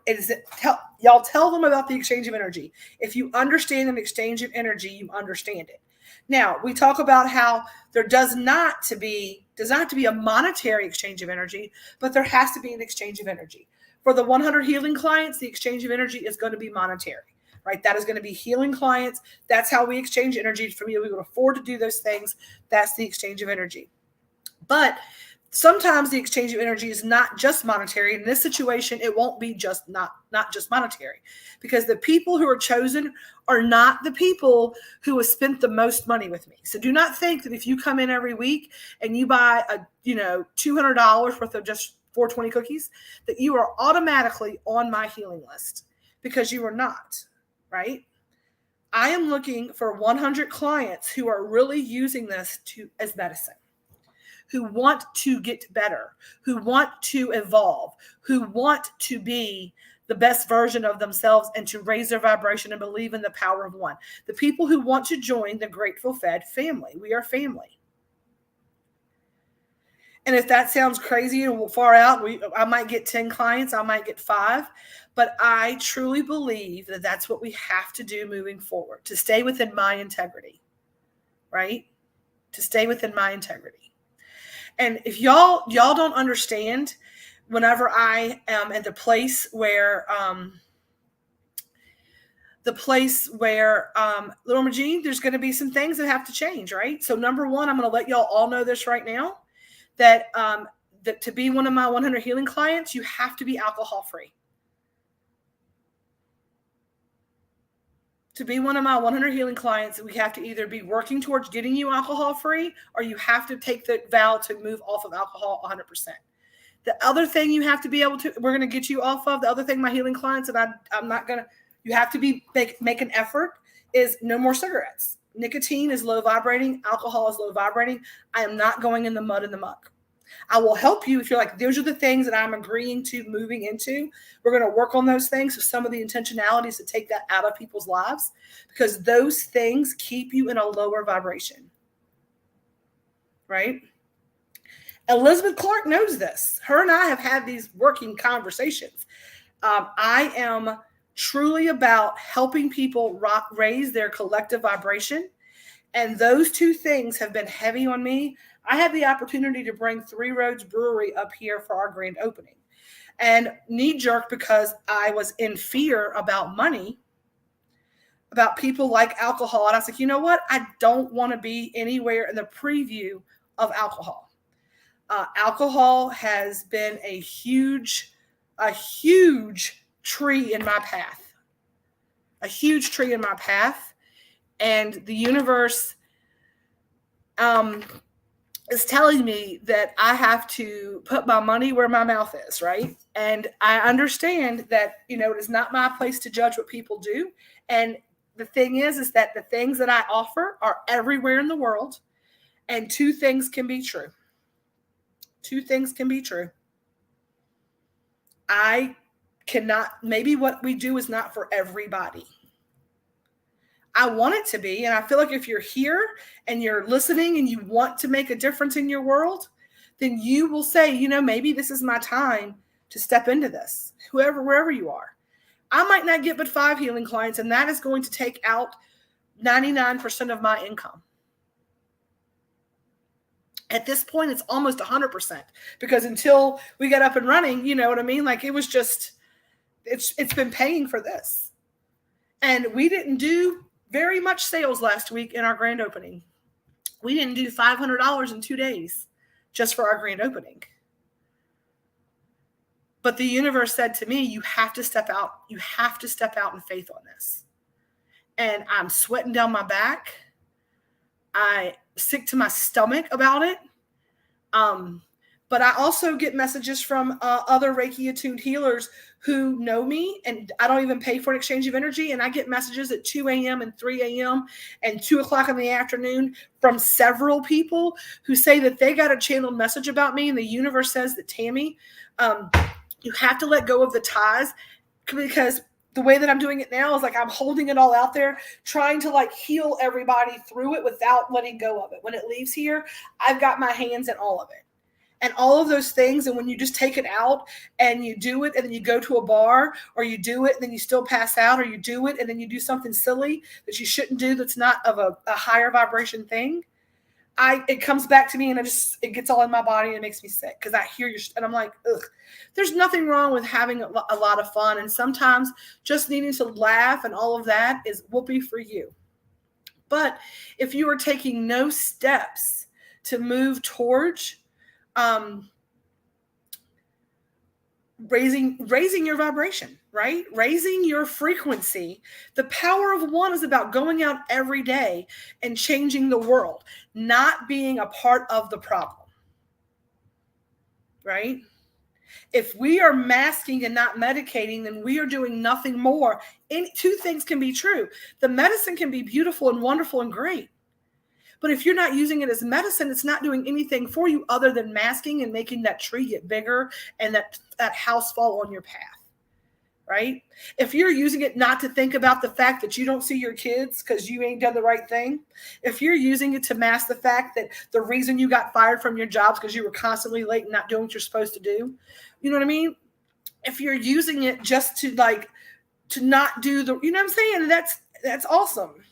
Y'all tell them about the exchange of energy. If you understand an exchange of energy, you understand it. Now, we talk about how there does not have to be a monetary exchange of energy, but there has to be an exchange of energy. For the 100 healing clients, the exchange of energy is going to be monetary, right? That is going to be healing clients. That's how we exchange energy. For me, we can afford to do those things. That's the exchange of energy. But sometimes the exchange of energy is not just monetary. In this situation, it won't be just not just monetary, because the people who are chosen are not the people who have spent the most money with me. So do not think that if you come in every week and you buy $200 worth of just 420 cookies, that you are automatically on my healing list, because you are not, right? I am looking for 100 clients who are really using this as medicine, who want to get better, who want to evolve, who want to be the best version of themselves and to raise their vibration and believe in the power of one. The people who want to join the Grateful Fed family. We are family. And if that sounds crazy and far out, I might get 10 clients, I might get 5. But I truly believe that that's what we have to do moving forward, to stay within my integrity, right? To stay within my integrity. And if y'all don't understand, whenever I am at the place where Little Magine, there's going to be some things that have to change, right? So number one, I'm going to let y'all all know this right now, that to be one of my 100 healing clients, you have to be alcohol free. To be one of my 100 healing clients, we have to either be working towards getting you alcohol free, or you have to take the vow to move off of alcohol 100%. The other thing you have to be able to, we're going to get you off of, the other thing my healing clients, and I'm not going to, you have to be make an effort, is no more cigarettes. Nicotine is low vibrating. Alcohol is low vibrating. I am not going in the mud and the muck. I will help you if you're like, those are the things that I'm agreeing to moving into. We're going to work on those things. So some of the intentionalities to take that out of people's lives, because those things keep you in a lower vibration. Right? Elizabeth Clark knows this. Her and I have had these working conversations. I am truly about helping people raise their collective vibration. And those two things have been heavy on me. I had the opportunity to bring Three Roads Brewery up here for our grand opening. And knee jerk, because I was in fear about money, about people like alcohol. And I was like, you know what? I don't want to be anywhere in the preview of alcohol. Alcohol has been a huge tree in my path. A huge tree in my path. And the universe is telling me that I have to put my money where my mouth is, right? And I understand that, it is not my place to judge what people do. And the thing is that the things that I offer are everywhere in the world. And two things can be true. Two things can be true. Maybe what we do is not for everybody. I want it to be. And I feel like if you're here and you're listening and you want to make a difference in your world, then you will say, maybe this is my time to step into this, wherever you are. I might not get but 5 healing clients, and that is going to take out 99% of my income. At this point, it's almost 100%, because until we got up and running, you know what I mean? Like, it was just, it's been paying for this. And we didn't do very much sales last week in our grand opening. We didn't do $500 in 2 days just for our grand opening. But the universe said to me, you have to step out. You have to step out in faith on this. And I'm sweating down my back. I'm sick to my stomach about it. But I also get messages from other Reiki attuned healers who know me, and I don't even pay for an exchange of energy. And I get messages at 2 a.m. and 3 a.m. and 2 o'clock in the afternoon from several people who say that they got a channeled message about me. And the universe says that, Tammy, you have to let go of the ties, because the way that I'm doing it now is like I'm holding it all out there, trying to like heal everybody through it without letting go of it. When it leaves here, I've got my hands in all of it. And all of those things, and when you just take it out and you do it, and then you go to a bar, or you do it and then you still pass out, or you do it and then you do something silly that you shouldn't do, that's not of a higher vibration thing, it comes back to me, and it gets all in my body, and it makes me sick, because I hear and I'm like, ugh. There's nothing wrong with having a lot of fun, and sometimes just needing to laugh and all of that is whoopee for you. But if you are taking no steps to move towards raising your vibration, right? Raising your frequency. The power of one is about going out every day and changing the world, not being a part of the problem, right? If we are masking and not medicating, then we are doing nothing more. Two things can be true. The medicine can be beautiful and wonderful and great. But if you're not using it as medicine, it's not doing anything for you other than masking and making that tree get bigger and that house fall on your path. Right? If you're using it not to think about the fact that you don't see your kids because you ain't done the right thing, if you're using it to mask the fact that the reason you got fired from your jobs because you were constantly late and not doing what you're supposed to do, you know what I mean? If you're using it just to not do the, you know what I'm saying? That's awesome.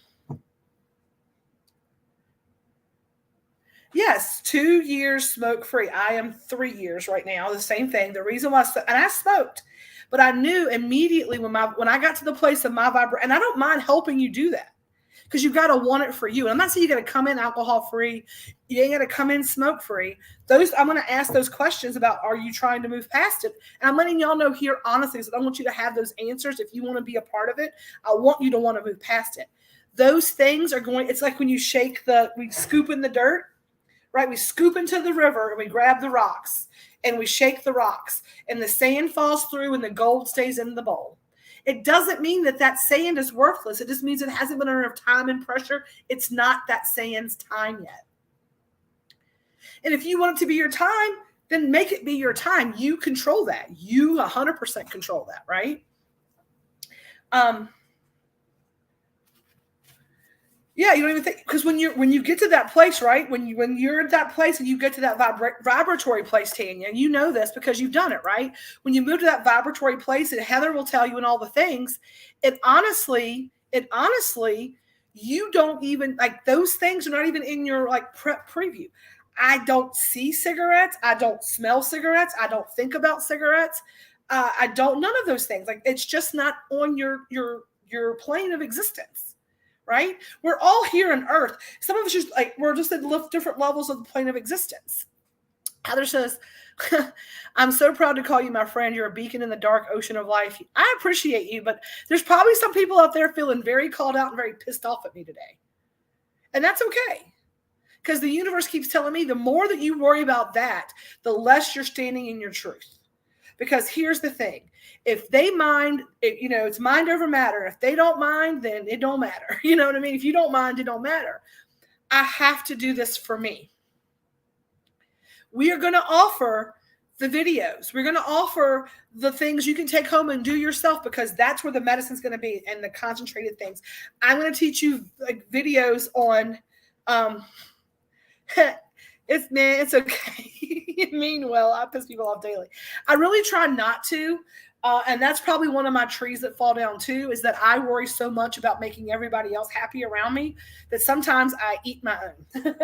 Yes, 2 years smoke free. I am 3 years right now. The same thing. The reason why, and I smoked, but I knew immediately when I got to the place of my vibration, and I don't mind helping you do that because you got to want it for you. And I'm not saying you got to come in alcohol free. You ain't got to come in smoke free. I'm going to ask those questions about, are you trying to move past it? And I'm letting y'all know here honestly, because I don't want you to have those answers. If you want to be a part of it, I want you to want to move past it. Those things are going. It's like when you we scoop in the dirt. Right, we scoop into the river and we grab the rocks and we shake the rocks and the sand falls through and the gold stays in the bowl. It doesn't mean that sand is worthless. It just means it hasn't been enough time and pressure. It's not that sand's time yet. And if you want it to be your time, then make it be your time. You control that. You 100% control that, right? Yeah, you don't even think, because when you get to that place, right? When you're at that place and you get to that vibratory place, Tanya, and you know this because you've done it, right? When you move to that vibratory place, and Heather will tell you and all the things, it honestly, you don't even, like, those things are not even in your preview. I don't see cigarettes. I don't smell cigarettes. I don't think about cigarettes. I don't, none of those things. Like, it's just not on your plane of existence. Right? We're all here on earth. Some of us we're just at different levels of the plane of existence. Heather says, I'm so proud to call you my friend. You're a beacon in the dark ocean of life. I appreciate you, but there's probably some people out there feeling very called out and very pissed off at me today. And that's okay. Because the universe keeps telling me the more that you worry about that, the less you're standing in your truth. Because here's the thing. If they mind, it's mind over matter. If they don't mind, then it don't matter. You know what I mean? If you don't mind, it don't matter. I have to do this for me. We are going to offer the videos. We're going to offer the things you can take home and do yourself, because that's where the medicine's going to be, and the concentrated things. I'm going to teach you videos on, it's okay. You mean well. I piss people off daily. I really try not to. And that's probably one of my trees that fall down too, is that I worry so much about making everybody else happy around me that sometimes I eat my own.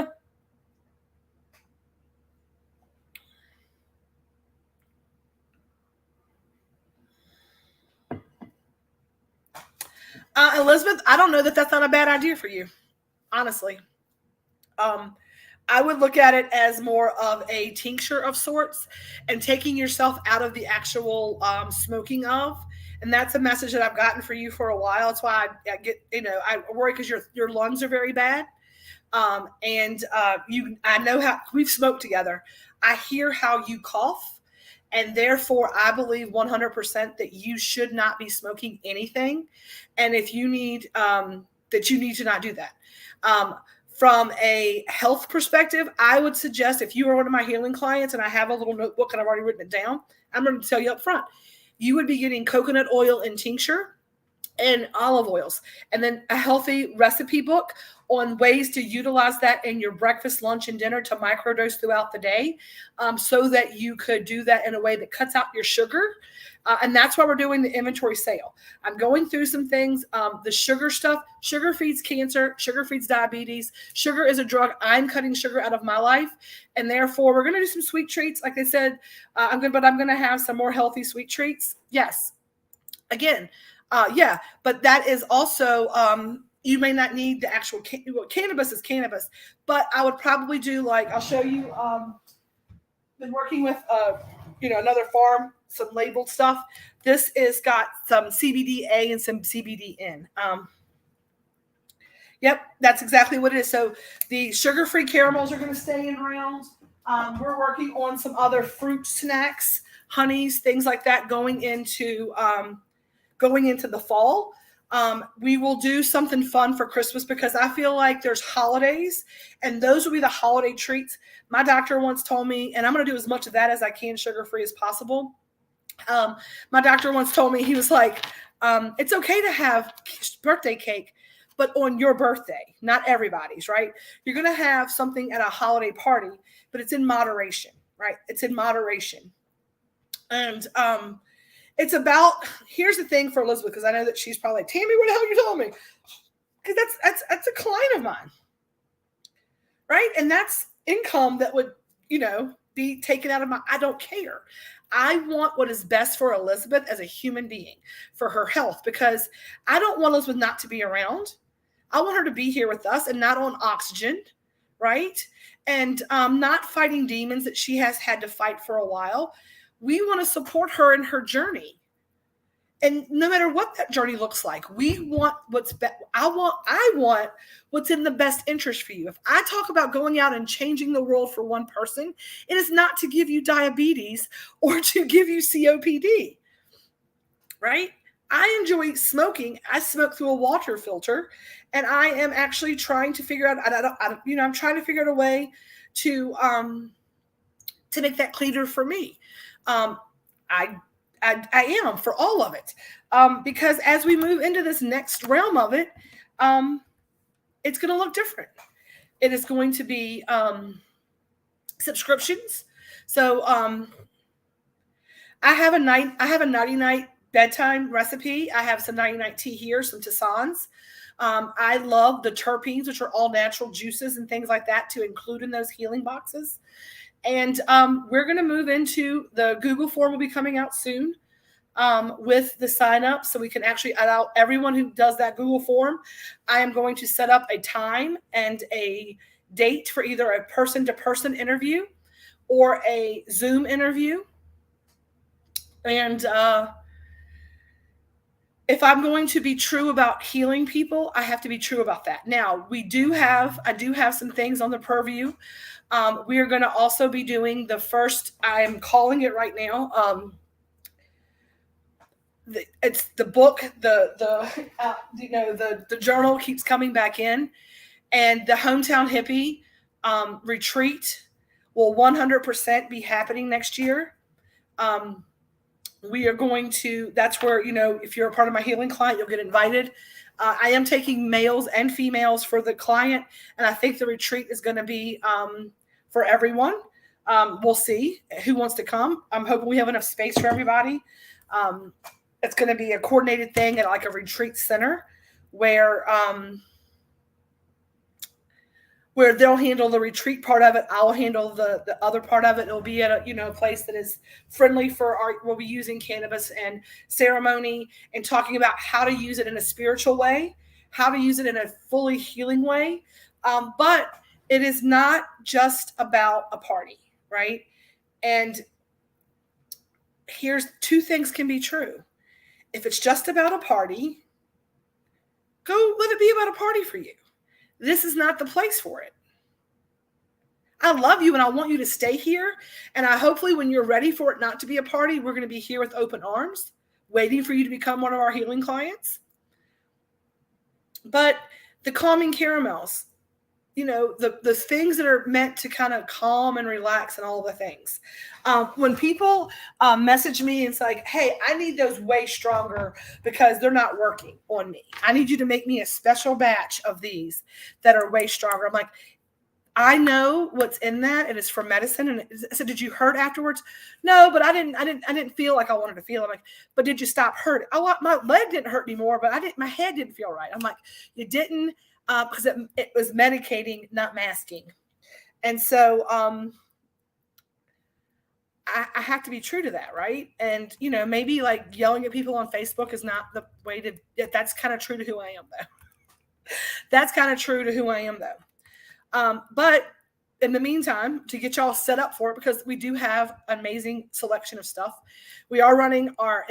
Elizabeth, I don't know that that's not a bad idea for you, honestly. I would look at it as more of a tincture of sorts and taking yourself out of the actual smoking of. And that's a message that I've gotten for you for a while. That's why I get, I worry because your lungs are very bad. I know how we've smoked together. I hear how you cough, and therefore I believe 100% that you should not be smoking anything. And if you need, that you need to not do that. From a health perspective, I would suggest, if you are one of my healing clients and I have a little notebook and I've already written it down, I'm going to tell you up front, you would be getting coconut oil and tincture and olive oils, and then a healthy recipe book on ways to utilize that in your breakfast, lunch, and dinner to microdose throughout the day, so that you could do that in a way that cuts out your sugar. And that's why we're doing the inventory sale. I'm going through some things. The sugar stuff, sugar feeds cancer, sugar feeds diabetes. Sugar is a drug. I'm cutting sugar out of my life. And therefore, we're going to do some sweet treats. Like I said, I'm going to have some more healthy sweet treats. Yes. Again, but that is also, you may not need the actual cannabis is cannabis, but I would probably do, I'll show you, been working with, another farm, some labeled stuff. This is got some CBD-A and some CBD-N. Yep, that's exactly what it is. So the sugar-free caramels are going to stay in rounds. We're working on some other fruit snacks honeys, things like that going into the fall. We will do something fun for Christmas because I feel like there's holidays and those will be the holiday treats. My doctor once told me, and I'm going to do as much of that as I can sugar-free as possible. My doctor once told me, he was like, it's okay to have birthday cake, but on your birthday, not everybody's, right? You're going to have something at a holiday party, but it's in moderation, right? It's in moderation. And it's about, here's the thing for Elizabeth, because I know that she's probably like, Tammy, what the hell are you telling me? Because that's a client of mine, right? And that's income that would, be taken out of I don't care. I want what is best for Elizabeth as a human being, for her health, because I don't want Elizabeth not to be around. I want her to be here with us and not on oxygen, right? And not fighting demons that she has had to fight for a while. We want to support her in her journey. And no matter what that journey looks like, we want what's best. I want what's in the best interest for you. If I talk about going out and changing the world for one person, it is not to give you diabetes or to give you COPD, right? I enjoy smoking. I smoke through a water filter, and I am actually trying to figure out. I'm trying to figure out a way to make that cleaner for me. I am for all of it, because as we move into this next realm of it, it's going to look different. It is going to be subscriptions. So I have a nighty night bedtime recipe. I have some nighty night tea here, some tisanes. I love the terpenes, which are all natural juices and things like that, to include in those healing boxes. And we're going to move into the Google form will be coming out soon with the sign up. So we can actually allow everyone who does that Google form. I am going to set up a time and a date for either a person-to-person interview or a Zoom interview. And if I'm going to be true about healing people, I have to be true about that. Now, I do have some things on the purview. We are going to also be doing the first, I'm calling it right now. It's the book, the journal keeps coming back in, and the Hometown Hippie retreat will 100% be happening next year. We are going to, that's where, if you're a part of my healing client, you'll get invited. I am taking males and females for the client, and I think the retreat is going to be for everyone. We'll see who wants to come. I'm hoping we have enough space for everybody. It's going to be a coordinated thing at like a retreat center where they'll handle the retreat part of it. I'll handle the other part of it. It'll be at a place that is friendly for we'll be using cannabis and ceremony and talking about how to use it in a spiritual way, how to use it in a fully healing way. But it is not just about a party, right? And here's two things can be true. If it's just about a party, go let it be about a party for you. This is not the place for it. I love you and I want you to stay here. And hopefully when you're ready for it not to be a party, we're going to be here with open arms, waiting for you to become one of our healing clients. But the calming caramels, the things that are meant to kind of calm and relax and all the things. When people message me and it's like, hey, I need those way stronger because they're not working on me. I need you to make me a special batch of these that are way stronger. I'm like, I know what's in that. It is for medicine. And I said, did you hurt afterwards? No, but I didn't feel like I wanted to feel. I'm like, but did you stop hurting? My leg didn't hurt anymore, but my head didn't feel right. I'm like, you didn't. Because it was medicating, not masking. And so I have to be true to that, right? And, maybe like yelling at people on Facebook is not the way to, that's kind of true to who I am, though. That's kind of true to who I am, though. But in the meantime, to get y'all set up for it, because we do have an amazing selection of stuff, we are running our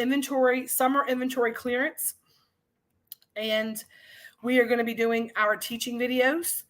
summer inventory clearance. And we are going to be doing our teaching videos.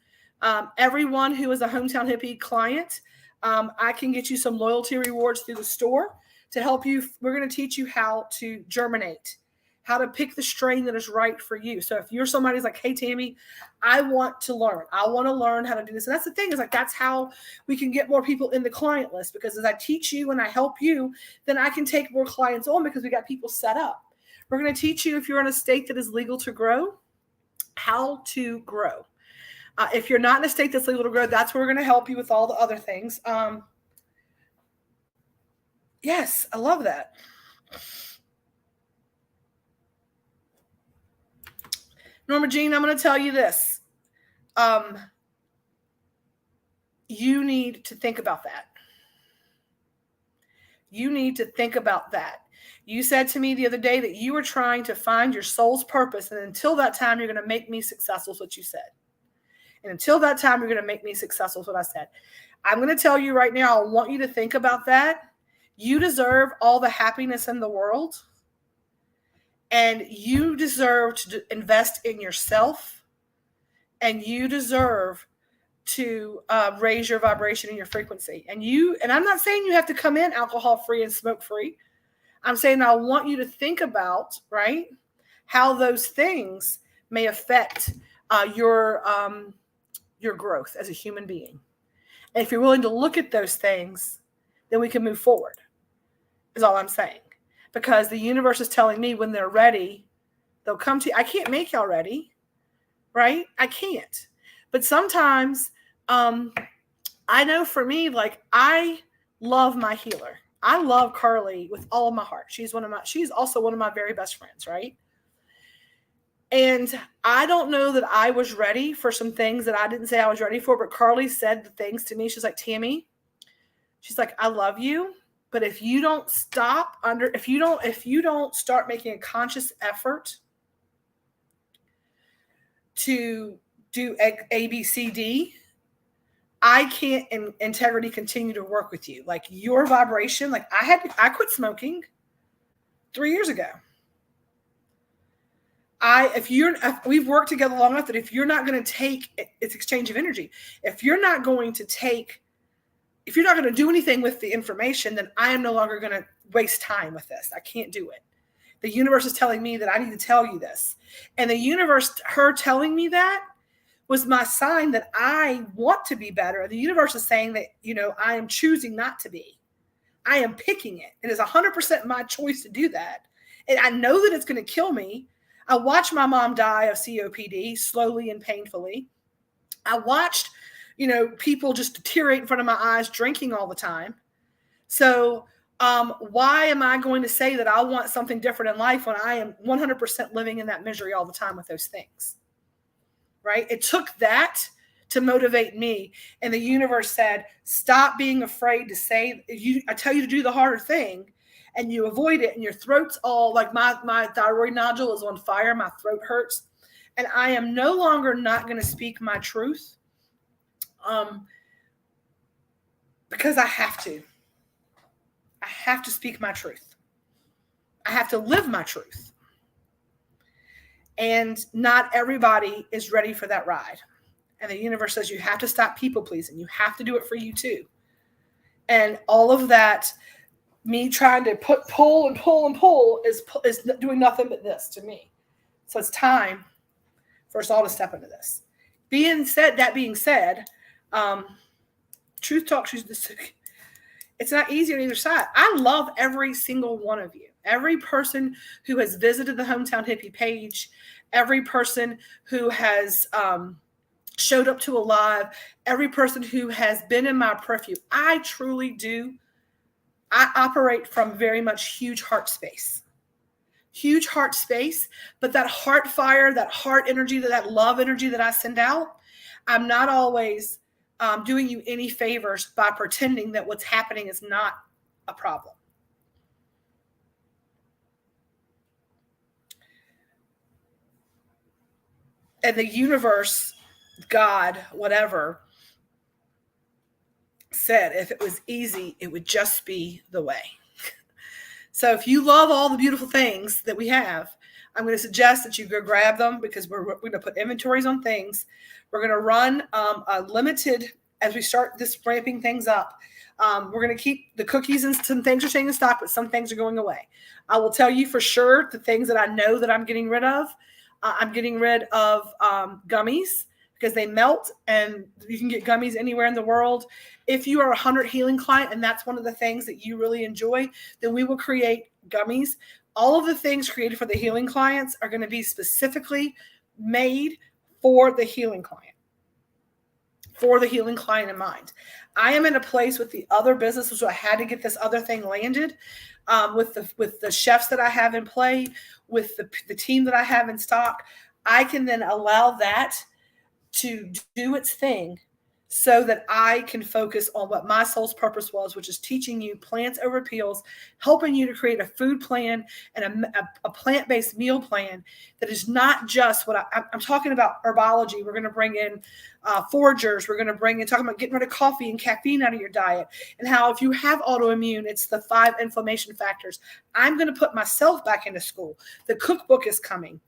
Everyone who is a Hometown Hippie client, I can get you some loyalty rewards through the store. to help you. We're going to teach you how to germinate, how to pick the strain that is right for you. So if you're somebody's like, hey, Tammy, I want to learn. I want to learn how to do this. And that's the thing is like, that's how we can get more people in the client list, because as I teach you and I help you, then I can take more clients on because we got people set up. We're going to teach you, if you're in a state that is legal to grow, how to grow. If you're not in a state that's legal to grow, that's where we're going to help you with all the other things. Yes, I love that. Norma Jean, I'm going to tell you this. You need to think about that. You need to think about that. You said to me the other day that you were trying to find your soul's purpose, and until that time, you're going to make me successful, is what you said. And until that time, you're going to make me successful, is what I said. I'm going to tell you right now, I want you to think about that. You deserve all the happiness in the world, and you deserve to invest in yourself, and you deserve to raise your vibration and your frequency. And I'm not saying you have to come in alcohol free and smoke free. I'm saying I want you to think about, right, how those things may affect your growth as a human being. And if you're willing to look at those things, then we can move forward, is all I'm saying. Because the universe is telling me when they're ready, they'll come to you. I can't make y'all ready, right? I can't. But sometimes I know for me, like, I love my healer. I love Carly with all of my heart. She's also one of my very best friends, right? And I don't know that I was ready for some things that I didn't say I was ready for, but Carly said the things to me. She's like, Tammy, she's like, I love you, but if you don't start making a conscious effort to do A, B, C, D, I can't in integrity continue to work with you. Like, your vibration, like I quit smoking 3 years ago. We've worked together long enough that if you're not going to take, it's exchange of energy. If you're not going to do anything with the information, then I am no longer going to waste time with this. I can't do it. The universe is telling me that I need to tell you this. And the universe, her telling me that, was my sign that I want to be better. The universe is saying that, I am choosing not to be. I am picking it. It is 100% my choice to do that. And I know that it's going to kill me. I watched my mom die of COPD slowly and painfully. I watched, people just deteriorate in front of my eyes, drinking all the time. So why am I going to say that I want something different in life when I am 100% living in that misery all the time with those things? Right? It took that to motivate me. And the universe said, stop being afraid to say, I tell you to do the harder thing, and you avoid it, and your throat's all like, my thyroid nodule is on fire. My throat hurts. And I am no longer not going to speak my truth because I have to. I have to speak my truth. I have to live my truth. And not everybody is ready for that ride. And the universe says you have to stop people pleasing. You have to do it for you too. And all of that, me trying to pull is doing nothing but this to me. So it's time for us all to step into this. Being said, truth talk, it's not easy on either side. I love every single one of you. Every person who has visited the Hometown Hippie page, every person who has showed up to a live, every person who has been in my perfume. I truly do. I operate from very much huge heart space. Huge heart space, but that heart fire, that heart energy, that love energy that I send out, I'm not always doing you any favors by pretending that what's happening is not a problem. And the universe, God, whatever, said if it was easy, it would just be the way. So if you love all the beautiful things that we have, I'm going to suggest that you go grab them, because we're going to put inventories on things. We're going to run a limited, as we start this ramping things up, We're going to keep the cookies, and some things are staying in stock, but some things are going away. I will tell you for sure the things that I know that I'm getting rid of. I'm getting rid of gummies because they melt, and you can get gummies anywhere in the world. If you are a 100 Healing client and that's one of the things that you really enjoy, then we will create gummies. All of the things created for the healing clients are going to be specifically made for the healing client. For the healing client in mind. I am in a place with the other businesses, so I had to get this other thing landed with the chefs that I have in play, with the team that I have in stock. I can then allow that to do its thing so that I can focus on what my soul's purpose was, which is teaching you plants over pills, helping you to create a food plan and a plant-based meal plan that is not just what I'm talking about. Herbology. We're going to bring in foragers. We're going to bring in talking about getting rid of coffee and caffeine out of your diet, and how if you have autoimmune, it's the 5 inflammation factors. I'm going to put myself back into school. The cookbook is coming.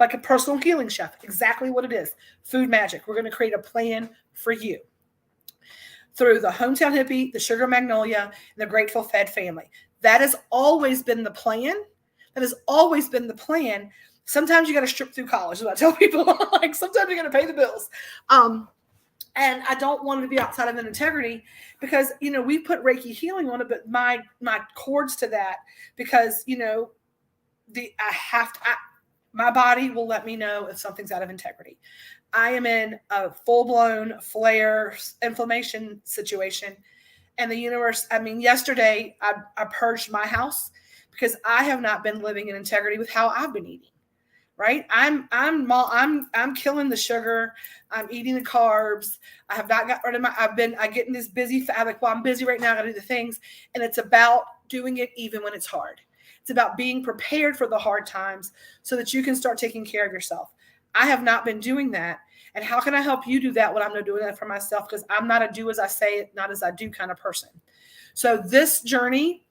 Like a personal healing chef, exactly what it is. Food magic. We're going to create a plan for you through the Hometown Hippie, the Sugar Magnolia, and the Grateful Fed family. That has always been the plan. That has always been the plan. Sometimes you got to strip through college, is what I tell people. Like sometimes you got to pay the bills. And I don't want it to be outside of an integrity because, we put Reiki healing on it, but my cords to that, because, my body will let me know if something's out of integrity. I am in a full-blown flare inflammation situation. And the universe, yesterday I purged my house because I have not been living in integrity with how I've been eating. Right? I'm killing the sugar. I'm eating the carbs. I have not got rid of I get in this busy, I'm busy right now. I got to do the things. And it's about doing it even when it's hard. It's about being prepared for the hard times so that you can start taking care of yourself. I have not been doing that. And how can I help you do that when I'm not doing that for myself? Because I'm not a do as I say, not as I do kind of person. So this journey,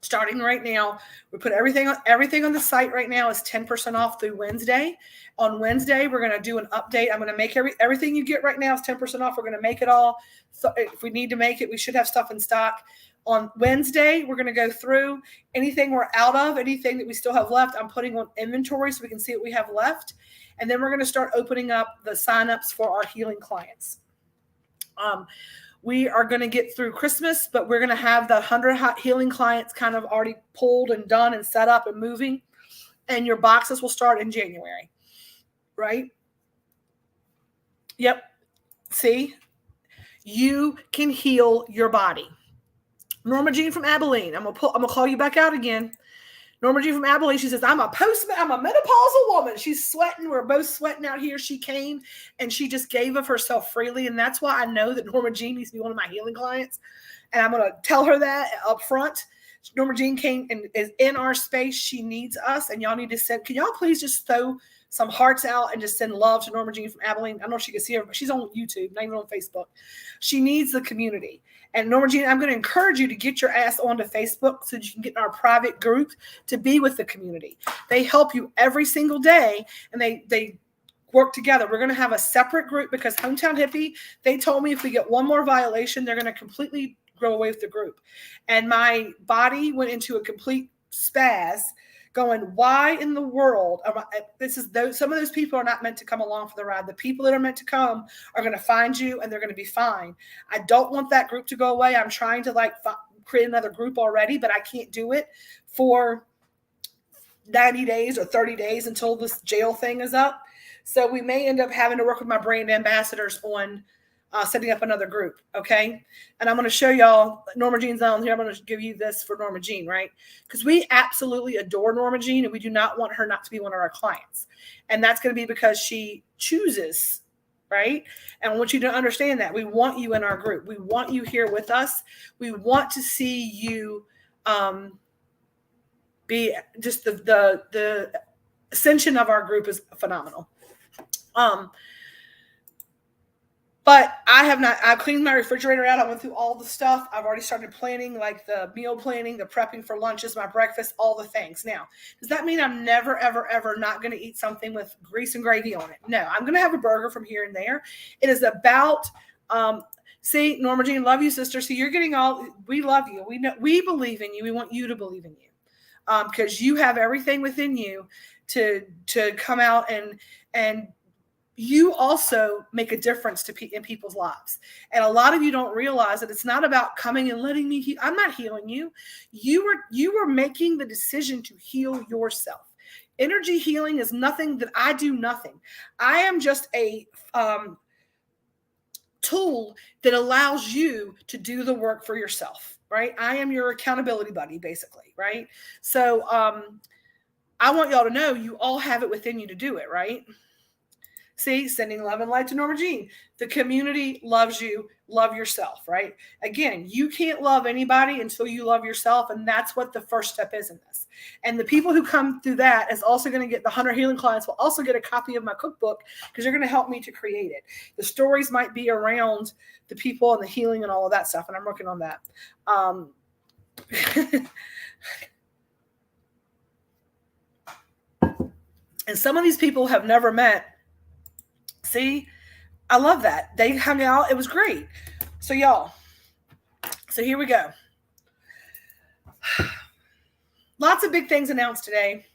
starting right now, we put everything on the site right now is 10% off through Wednesday. On Wednesday, we're going to do an update. I'm going to make everything you get right now is 10% off. We're going to make it all. So if we need to make it, we should have stuff in stock. On Wednesday, we're going to go through anything we're out of, anything that we still have left. I'm putting on inventory so we can see what we have left. And then we're going to start opening up the signups for our healing clients. We are going to get through Christmas, but we're going to have the 100 healing clients kind of already pulled and done and set up and moving. And your boxes will start in January, right? Yep. See, you can heal your body. Norma Jean from Abilene. I'm gonna call you back out again. Norma Jean from Abilene. She says, I'm a menopausal woman. She's sweating. We're both sweating out here. She came and she just gave of herself freely. And that's why I know that Norma Jean needs to be one of my healing clients. And I'm going to tell her that up front. Norma Jean came and is in our space. She needs us. And y'all need to send, can y'all please just throw some hearts out and just send love to Norma Jean from Abilene? I don't know if she can see her, but she's on YouTube, not even on Facebook. She needs the community. And Norma Jean, I'm going to encourage you to get your ass onto Facebook so that you can get in our private group to be with the community. They help you every single day, and they work together. We're going to have a separate group because Hometown Hippie, they told me if we get one more violation, they're going to completely go away with the group. And my body went into a complete spaz going, why in the world? Some of those people are not meant to come along for the ride. The people that are meant to come are going to find you and they're going to be fine. I don't want that group to go away. I'm trying to create another group already, but I can't do it for 90 days or 30 days until this jail thing is up. So we may end up having to work with my brand ambassadors on setting up another group. Okay. And I'm going to show y'all Norma Jean's on here. I'm going to give you this for Norma Jean, right? Because we absolutely adore Norma Jean and we do not want her not to be one of our clients. And that's going to be because she chooses, right? And I want you to understand that we want you in our group. We want you here with us. We want to see you be just the ascension of our group is phenomenal. But I cleaned my refrigerator out. I went through all the stuff. I've already started planning, like the meal planning, the prepping for lunches, my breakfast, all the things. Now, does that mean I'm never, ever, ever not going to eat something with grease and gravy on it? No, I'm going to have a burger from here and there. It is about See, Norma Jean, love you, sister. So you're getting we love you. We know, we believe in you. We want you to believe in you. Because you have everything within you to come out and you also make a difference in people's lives. And a lot of you don't realize that it's not about coming and letting me heal. I'm not healing you. You were making the decision to heal yourself. Energy healing is nothing that I do nothing. I am just a tool that allows you to do the work for yourself, right? I am your accountability buddy, basically, right? So I want y'all to know you all have it within you to do it, right? See, sending love and light to Norma Jean. The community loves you. Love yourself, right? Again, you can't love anybody until you love yourself, and that's what the first step is in this. And the people who come through that is also going to get the 100 healing clients will also get a copy of my cookbook because they're going to help me to create it. The stories might be around the people and the healing and all of that stuff, and I'm working on that. And some of these people have never met. See, I love that. They hung out. It was great. So y'all, so here we go. Lots of big things announced today.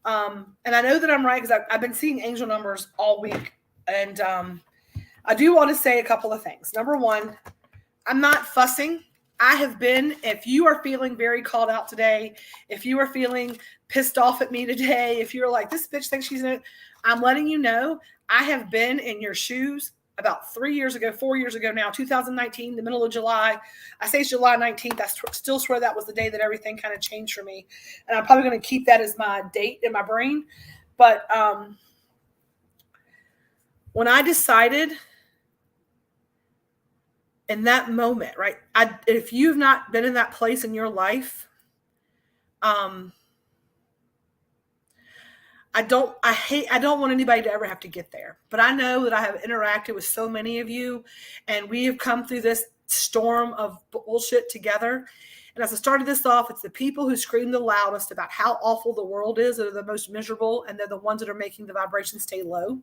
And I know that I'm right because I've been seeing angel numbers all week. And I do want to say a couple of things. Number one, I'm not fussing. I have been, if you are feeling very called out today, if you are feeling pissed off at me today, if you're like, this bitch thinks she's in it, I'm letting you know I have been in your shoes about 4 years ago now, 2019, the middle of July. I say it's July 19th. I still swear that was the day that everything kind of changed for me. And I'm probably going to keep that as my date in my brain. But when I decided in that moment, right, if you've not been in that place in your life, I don't want anybody to ever have to get there, but I know that I have interacted with so many of you and we have come through this storm of bullshit together. And as I started this off, it's the people who scream the loudest about how awful the world is that are the most miserable, and they're the ones that are making the vibration stay low.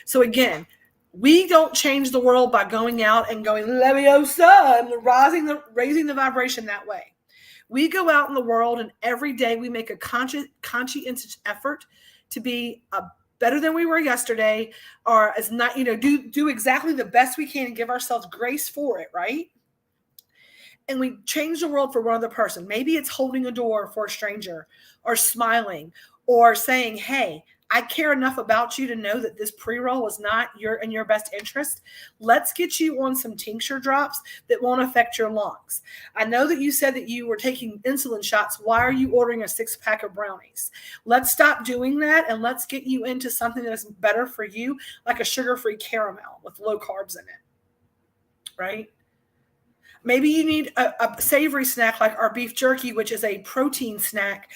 So again, we don't change the world by going out and going, Leviosa, and raising the vibration that way. We go out in the world and every day we make a conscientious effort to be better than we were yesterday, or as not, do exactly the best we can and give ourselves grace for it, right? And we change the world for one other person. Maybe it's holding a door for a stranger, or smiling, or saying, hey, I care enough about you to know that this pre-roll is not in your best interest. Let's get you on some tincture drops that won't affect your lungs. I know that you said that you were taking insulin shots. Why are you ordering a 6-pack of brownies? Let's stop doing that and let's get you into something that is better for you, like a sugar-free caramel with low carbs in it, right? Maybe you need a savory snack like our beef jerky, which is a protein snack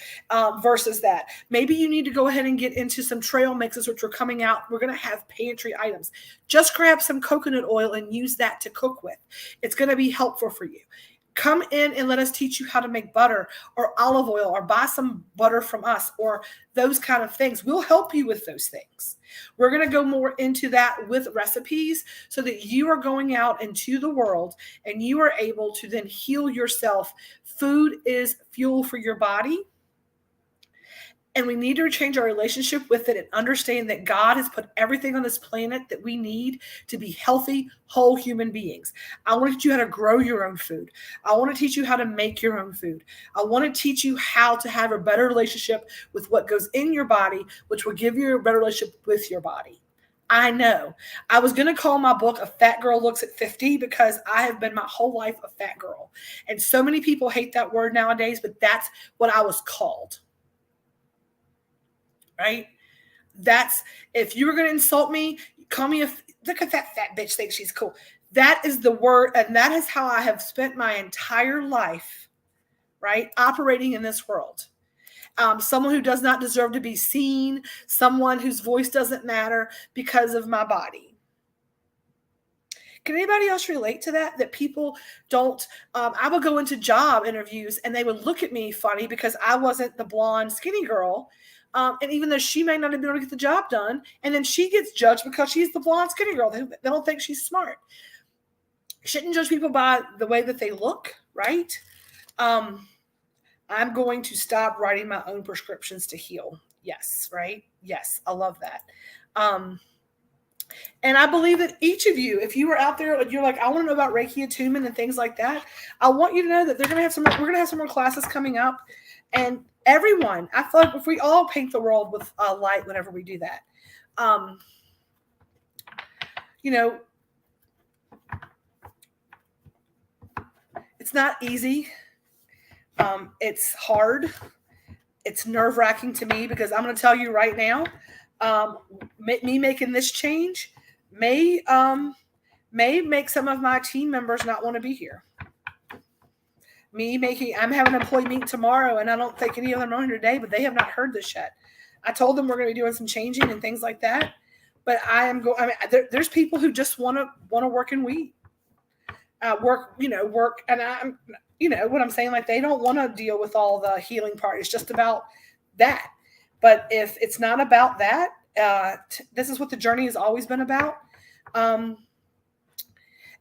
versus that. Maybe you need to go ahead and get into some trail mixes, which are coming out. We're going to have pantry items. Just grab some coconut oil and use that to cook with. It's going to be helpful for you. Come in and let us teach you how to make butter or olive oil, or buy some butter from us, or those kind of things. We'll help you with those things. We're going to go more into that with recipes so that you are going out into the world and you are able to then heal yourself. Food is fuel for your body. And we need to change our relationship with it and understand that God has put everything on this planet that we need to be healthy, whole human beings. I want to teach you how to grow your own food. I want to teach you how to make your own food. I want to teach you how to have a better relationship with what goes in your body, which will give you a better relationship with your body. I know. I was going to call my book A Fat Girl Looks at 50 because I have been my whole life a fat girl. And so many people hate that word nowadays, but that's what I was called. Right? That's, if you were going to insult me, call me look at that fat bitch, thinks she's cool. That is the word. And that is how I have spent my entire life, right? Operating in this world. Someone who does not deserve to be seen, someone whose voice doesn't matter because of my body. Can anybody else relate to that? That people don't, I would go into job interviews and they would look at me funny because I wasn't the blonde skinny girl. And even though she may not have been able to get the job done, and then she gets judged because she's the blonde skinny girl. They don't think she's smart. Shouldn't judge people by the way that they look, right? I'm going to stop writing my own prescriptions to heal. Yes, right? Yes, I love that. Um, and I believe that each of you, if you are out there and you're like, I want to know about Reiki attunement and things like that, I want you to know that we're going to have some more classes coming up. And everyone, I feel like if we all paint the world with light whenever we do that, you know, it's not easy. It's hard. It's nerve-wracking to me because I'm going to tell you right now, me making this change may make some of my team members not want to be here. I'm having an employee meet tomorrow, and I don't think any of them are here today, but they have not heard this yet. I told them we're going to be doing some changing and things like that, but there's people who just want to work in weed, work, and I'm, what I'm saying, like they don't want to deal with all the healing part. It's just about that. But if it's not about that, this is what the journey has always been about.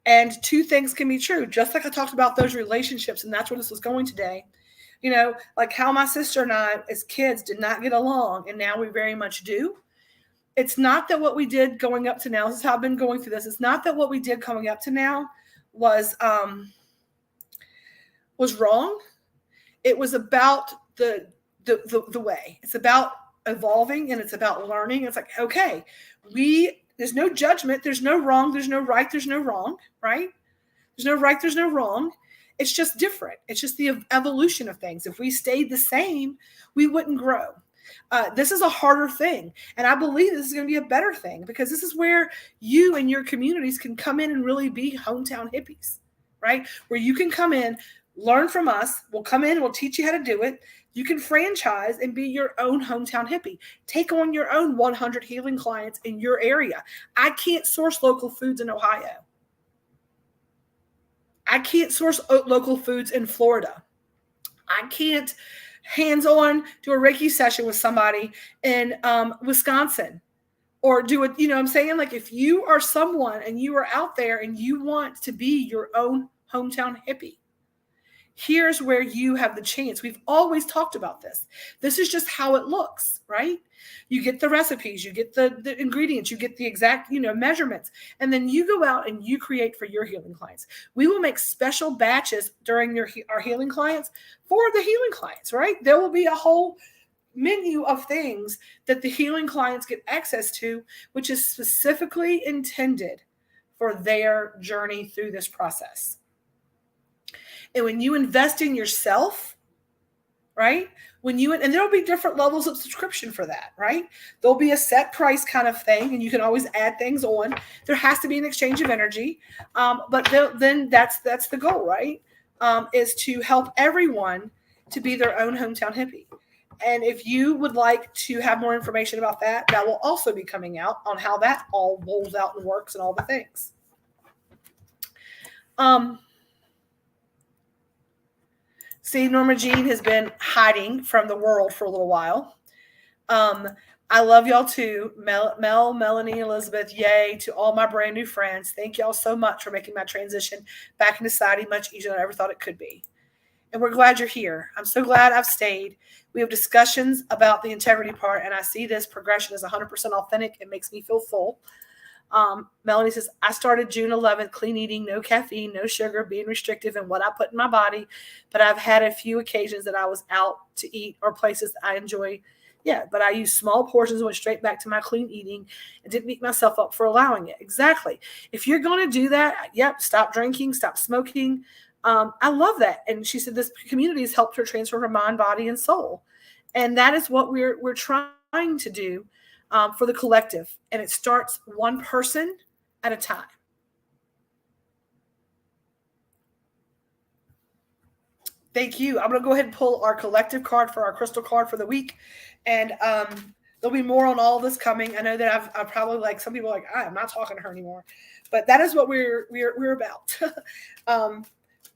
And two things can be true. Just like I talked about those relationships, and that's where this was going today. Like how my sister and I as kids did not get along, and now we very much do. It's not that what we did going up to now, this is how I've been going through this. It's not that what we did coming up to now was wrong. It was about the way. It's about evolving, and it's about learning. It's like, okay, there's no judgment, there's no wrong, there's no right, there's no wrong, right? There's no right, there's no wrong. It's just different. It's just the evolution of things. If we stayed the same, we wouldn't grow. This is a harder thing, and I believe this is going to be a better thing because this is where you and your communities can come in and really be hometown hippies, right? Where you can come in, learn from us. We'll come in, we'll teach you how to do it. You can franchise and be your own hometown hippie. Take on your own 100 healing clients in your area. I can't source local foods in Ohio. I can't source local foods in Florida. I can't hands-on do a Reiki session with somebody in Wisconsin or do it. You know what I'm saying? Like if you are someone and you are out there and you want to be your own hometown hippie, here's where you have the chance. We've always talked about this. This is just how it looks, right? You get the recipes, you get the ingredients, you get the exact, measurements, and then you go out and you create for your healing clients. We will make special batches during our healing clients for the healing clients, right? There will be a whole menu of things that the healing clients get access to, which is specifically intended for their journey through this process. And when you invest in yourself, right? And there'll be different levels of subscription for that, right? There'll be a set price kind of thing, and you can always add things on. There has to be an exchange of energy, but then that's the goal, right? Is to help everyone to be their own hometown hippie. And if you would like to have more information about that, that will also be coming out on how that all rolls out and works and all the things. See, Norma Jean has been hiding from the world for a little while. I love y'all too. Mel, Melanie, Elizabeth, yay to all my brand new friends. Thank y'all so much for making my transition back into society much easier than I ever thought it could be. And we're glad you're here. I'm so glad I've stayed. We have discussions about the integrity part, and I see this progression as 100% authentic. It makes me feel full. Melanie says, I started June 11th, clean eating, no caffeine, no sugar, being restrictive in what I put in my body. But I've had a few occasions that I was out to eat or places that I enjoy. Yeah, but I used small portions, went straight back to my clean eating and didn't beat myself up for allowing it. Exactly. If you're going to do that, stop drinking, stop smoking. I love that. And she said this community has helped her transform her mind, body, and soul. And that is what we're trying to do. For the collective, and it starts one person at a time. Thank you. I'm going to go ahead and pull our collective card for our crystal card for the week, and there'll be more on all this coming. I know that I've probably, like, some people are like, I'm not talking to her anymore, but that is what we're about.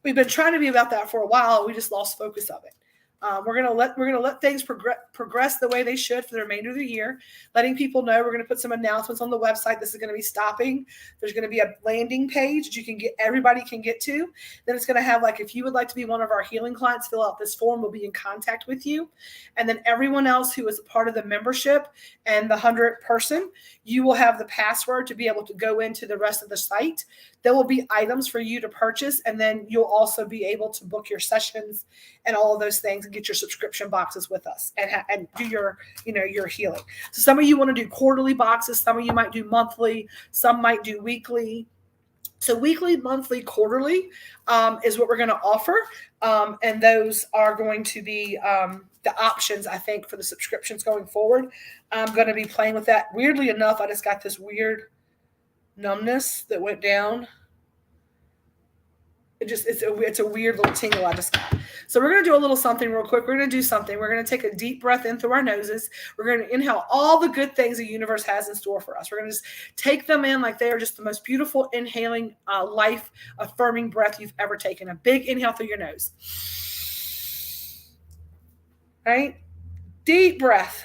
We've been trying to be about that for a while. We just lost focus of it. We're gonna let things progress the way they should for the remainder of the year. Letting people know we're gonna put some announcements on the website. This is gonna be stopping. There's gonna be a landing page that you can get. Everybody can get to. Then it's gonna have like if you would like to be one of our healing clients, fill out this form. We'll be in contact with you. And then everyone else who is a part of the membership and the 100 person, you will have the password to be able to go into the rest of the site. There will be items for you to purchase, and then you'll also be able to book your sessions and all of those things and get your subscription boxes with us and do your healing. So some of you want to do quarterly boxes, some of you might do monthly, some might do weekly. So weekly, monthly, quarterly is what we're going to offer. And those are going to be the options, I think, for the subscriptions going forward. I'm going to be playing with that. Weirdly enough, I just got this weird numbness that went down. It's a weird little tingle I just got. So we're going to do a little something real quick. We're going to do something. We're going to take a deep breath in through our noses. We're going to inhale all the good things the universe has in store for us. We're going to just take them in like they are just the most beautiful inhaling, life affirming breath you've ever taken. A big inhale through your nose. Right? Deep breath.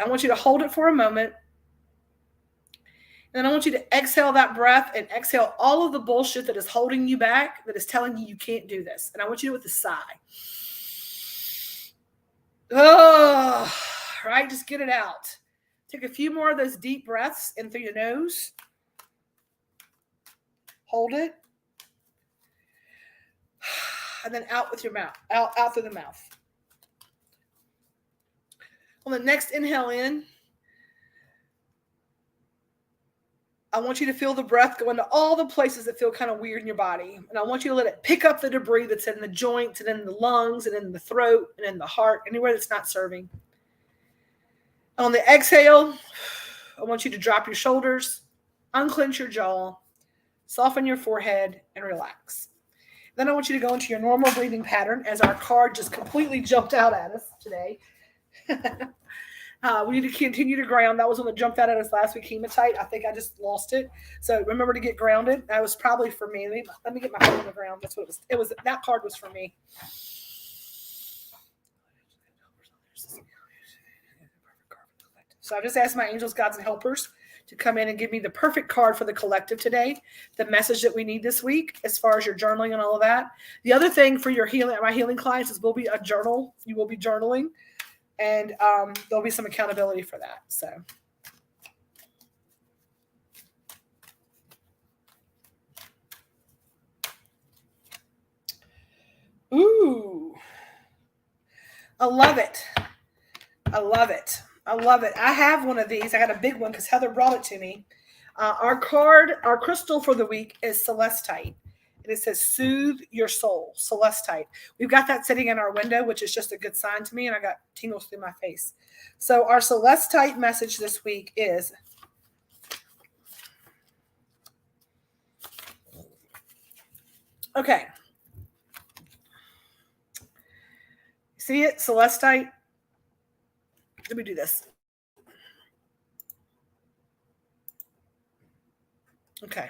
I want you to hold it for a moment. And then I want you to exhale that breath and exhale all of the bullshit that is holding you back, that is telling you can't do this. And I want you to do it with a sigh. Oh, right? Just get it out. Take a few more of those deep breaths in through your nose. Hold it. And then out with your mouth, out through the mouth. On the next inhale in, I want you to feel the breath go into all the places that feel kind of weird in your body. And I want you to let it pick up the debris that's in the joints and in the lungs and in the throat and in the heart, anywhere that's not serving. On the exhale, I want you to drop your shoulders, unclench your jaw, soften your forehead, and relax. Then I want you to go into your normal breathing pattern as our card just completely jumped out at us today. We need to continue to ground. That was one that jumped out at us last week, hematite. I think I just lost it. So remember to get grounded. That was probably for me. Let me get my foot on the ground. That's what it was. That card was for me. So I just asked my angels, gods, and helpers to come in and give me the perfect card for the collective today, the message that we need this week as far as your journaling and all of that. The other thing for your healing, my healing clients, is will be a journal. You will be journaling. And there'll be some accountability for that. So, ooh, I love it. I love it. I love it. I have one of these. I got a big one because Heather brought it to me. Our crystal for the week is celestite. And it says, soothe your soul, celestite. We've got that sitting in our window, which is just a good sign to me. And I got tingles through my face. So our celestite message this week is, okay. See it? Celestite. Let me do this. Okay.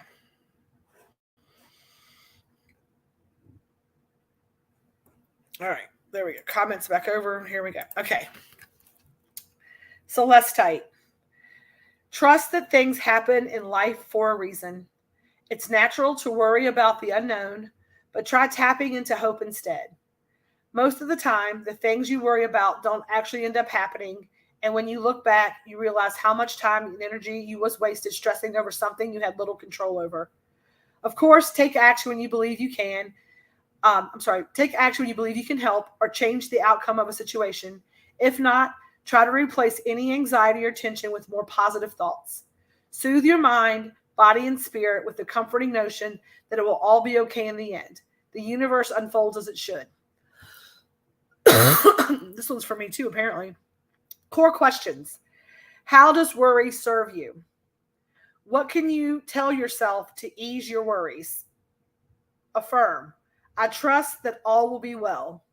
All right, there we go. Comments back over. Here we go. Okay. Celestite. Trust that things happen in life for a reason. It's natural to worry about the unknown, but try tapping into hope instead. Most of the time, the things you worry about don't actually end up happening. And when you look back, you realize how much time and energy you was wasted stressing over something you had little control over. Of course, take action when you believe you can. Take action when you believe you can help or change the outcome of a situation. If not, try to replace any anxiety or tension with more positive thoughts. Soothe your mind, body, and spirit with the comforting notion that it will all be okay in the end. The universe unfolds as it should. This one's for me too, apparently. Core questions. How does worry serve you? What can you tell yourself to ease your worries? Affirm. I trust that all will be well.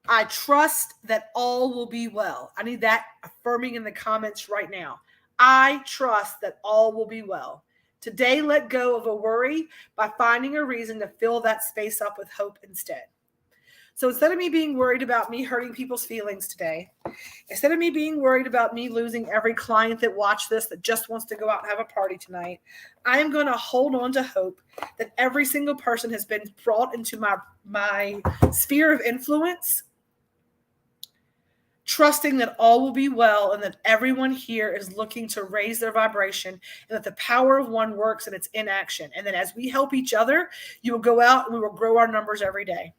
I trust that all will be well. I need that affirming in the comments right now. I trust that all will be well. Today, let go of a worry by finding a reason to fill that space up with hope instead. So instead of me being worried about me hurting people's feelings today, instead of me being worried about me losing every client that watched this that just wants to go out and have a party tonight, I am going to hold on to hope that every single person has been brought into my sphere of influence, trusting that all will be well and that everyone here is looking to raise their vibration and that the power of one works and it's in action. And then as we help each other, you will go out and we will grow our numbers every day.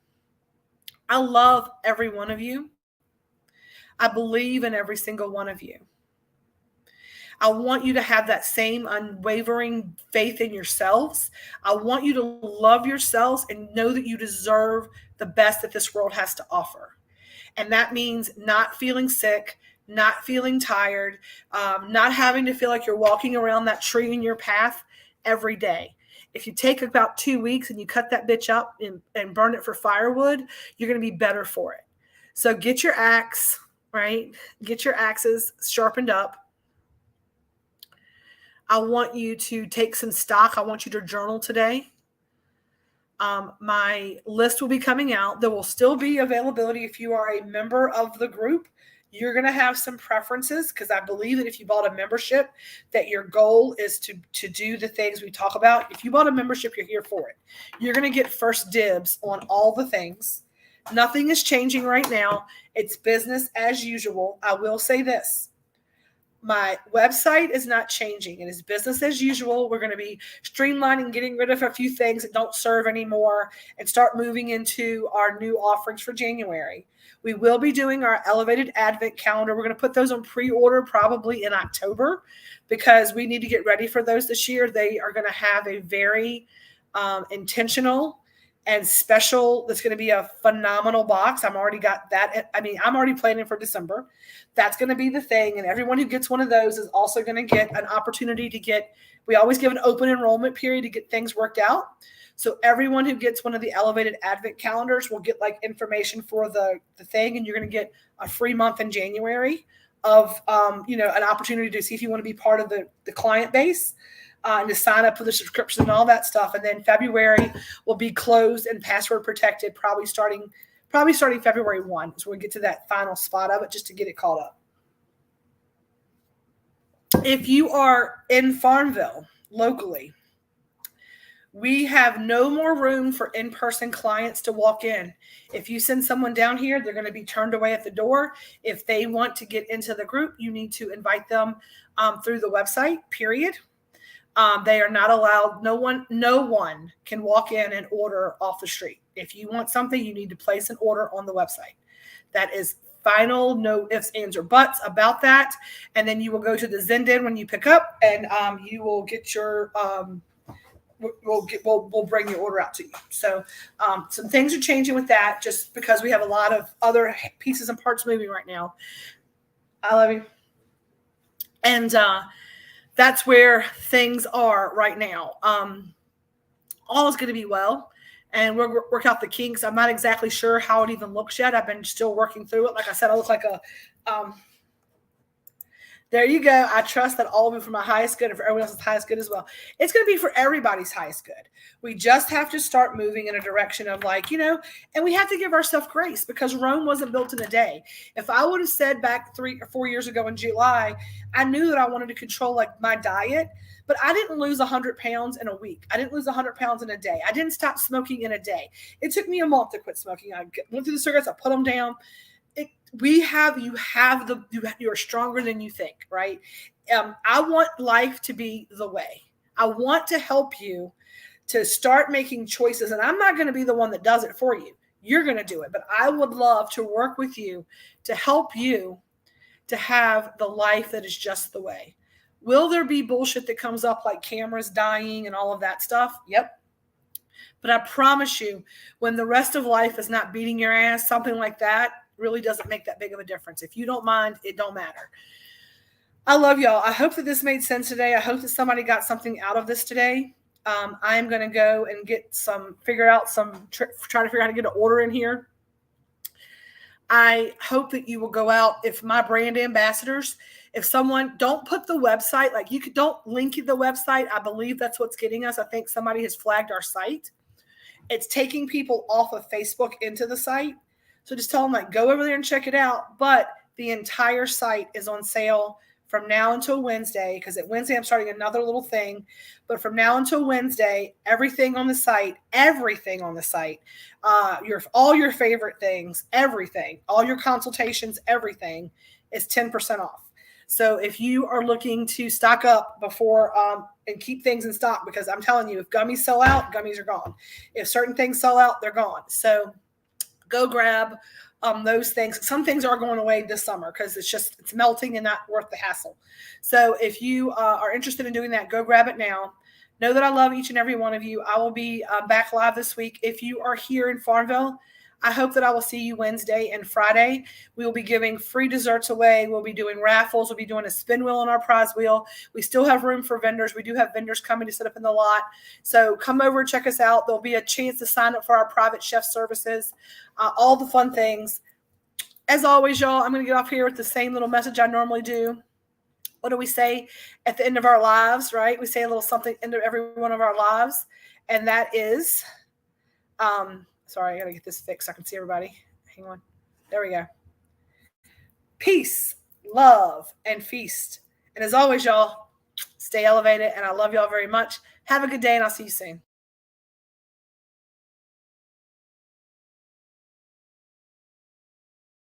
I love every one of you. I believe in every single one of you. I want you to have that same unwavering faith in yourselves. I want you to love yourselves and know that you deserve the best that this world has to offer. And that means not feeling sick, not feeling tired, not having to feel like you're walking around that tree in your path every day. If you take about 2 weeks and you cut that bitch up and burn it for firewood, you're going to be better for it. So get your axe, right? Get your axes sharpened up. I want you to take some stock. I want you to journal today. My list will be coming out. There will still be availability if you are a member of the group. You're going to have some preferences because I believe that if you bought a membership, that your goal is to do the things we talk about. If you bought a membership, you're here for it. You're going to get first dibs on all the things. Nothing is changing right now. It's business as usual. I will say this. My website is not changing. It is business as usual. We're going to be streamlining, getting rid of a few things that don't serve anymore and start moving into our new offerings for January. We will be doing our elevated advent calendar. We're going to put those on pre-order probably in October because we need to get ready for those this year. They are going to have a very intentional and special. That's going to be a phenomenal box. I'm already got that. I'm already planning for December. That's going to be the thing. And everyone who gets one of those is also going to get an opportunity to get, we always give an open enrollment period to get things worked out. So everyone who gets one of the elevated advent calendars will get like information for the thing. And you're going to get a free month in January of, an opportunity to see if you want to be part of the client base. And to sign up for the subscription and all that stuff. And then February will be closed and password protected, probably starting February 1. So we'll get to that final spot of it just to get it caught up. If you are in Farmville locally, we have no more room for in-person clients to walk in. If you send someone down here, they're going to be turned away at the door. If they want to get into the group, you need to invite them through the website, period. They are not allowed. No one can walk in and order off the street. If you want something, you need to place an order on the website. That is final, no ifs, ands, or buts about that. And then you will go to the Zendesk when you pick up, and you will get your. We'll bring your order out to you. So some things are changing with that, just because we have a lot of other pieces and parts moving right now. I love you. And that's where things are right now. All is going to be well, and we'll work out the kinks. I'm not exactly sure how it even looks yet. I've been still working through it. Like I said, I look like a there you go. I trust that all will be for my highest good and for everyone else's highest good as well. It's going to be for everybody's highest good. We just have to start moving in a direction of and we have to give ourselves grace because Rome wasn't built in a day. If I would have said back 3 or 4 years ago in July, I knew that I wanted to control my diet, but I didn't lose 100 pounds in a week. I didn't lose 100 pounds in a day. I didn't stop smoking in a day. It took me a month to quit smoking. I went through the cigarettes. I put them down. You are stronger than you think, right? I want life to be the way. I want to help you to start making choices, and I'm not going to be the one that does it for you. You're going to do it, but I would love to work with you to help you to have the life that is just the way. Will there be bullshit that comes up like cameras dying and all of that stuff? Yep. But I promise you, when the rest of life is not beating your ass, something like that really doesn't make that big of a difference. If you don't mind, it don't matter. I love y'all. I hope that this made sense today. I hope that somebody got something out of this today. I'm going to go and try to figure out how to get an order in here. I hope that you will go out. If my brand ambassadors, if someone, don't put the website, don't link the website. I believe that's what's getting us. I think somebody has flagged our site. It's taking people off of Facebook into the site. So just tell them, like, go over there and check it out. But the entire site is on sale from now until Wednesday, because at Wednesday I'm starting another little thing. But from now until Wednesday, everything on the site, all your favorite things, everything, all your consultations, everything is 10% off. So if you are looking to stock up before and keep things in stock, because I'm telling you, if gummies sell out, gummies are gone. If certain things sell out, they're gone. So go grab those things. Some things are going away this summer because it's melting and not worth the hassle. So if you are interested in doing that, go grab it now. Know that I love each and every one of you. I will be back live this week. If you are here in Farmville, I hope that I will see you Wednesday and Friday. We will be giving free desserts away. We'll be doing raffles. We'll be doing a spin wheel on our prize wheel. We still have room for vendors. We do have vendors coming to sit up in the lot. So come over and check us out. There'll be a chance to sign up for our private chef services, all the fun things. As always, y'all, I'm going to get off here with the same little message I normally do. What do we say at the end of our lives, right? We say a little something at the end of every one of our lives. And that is, sorry, I got to get this fixed so I can see everybody. Hang on. There we go. Peace, love, and feast. And as always, y'all, stay elevated. And I love y'all very much. Have a good day, and I'll see you soon.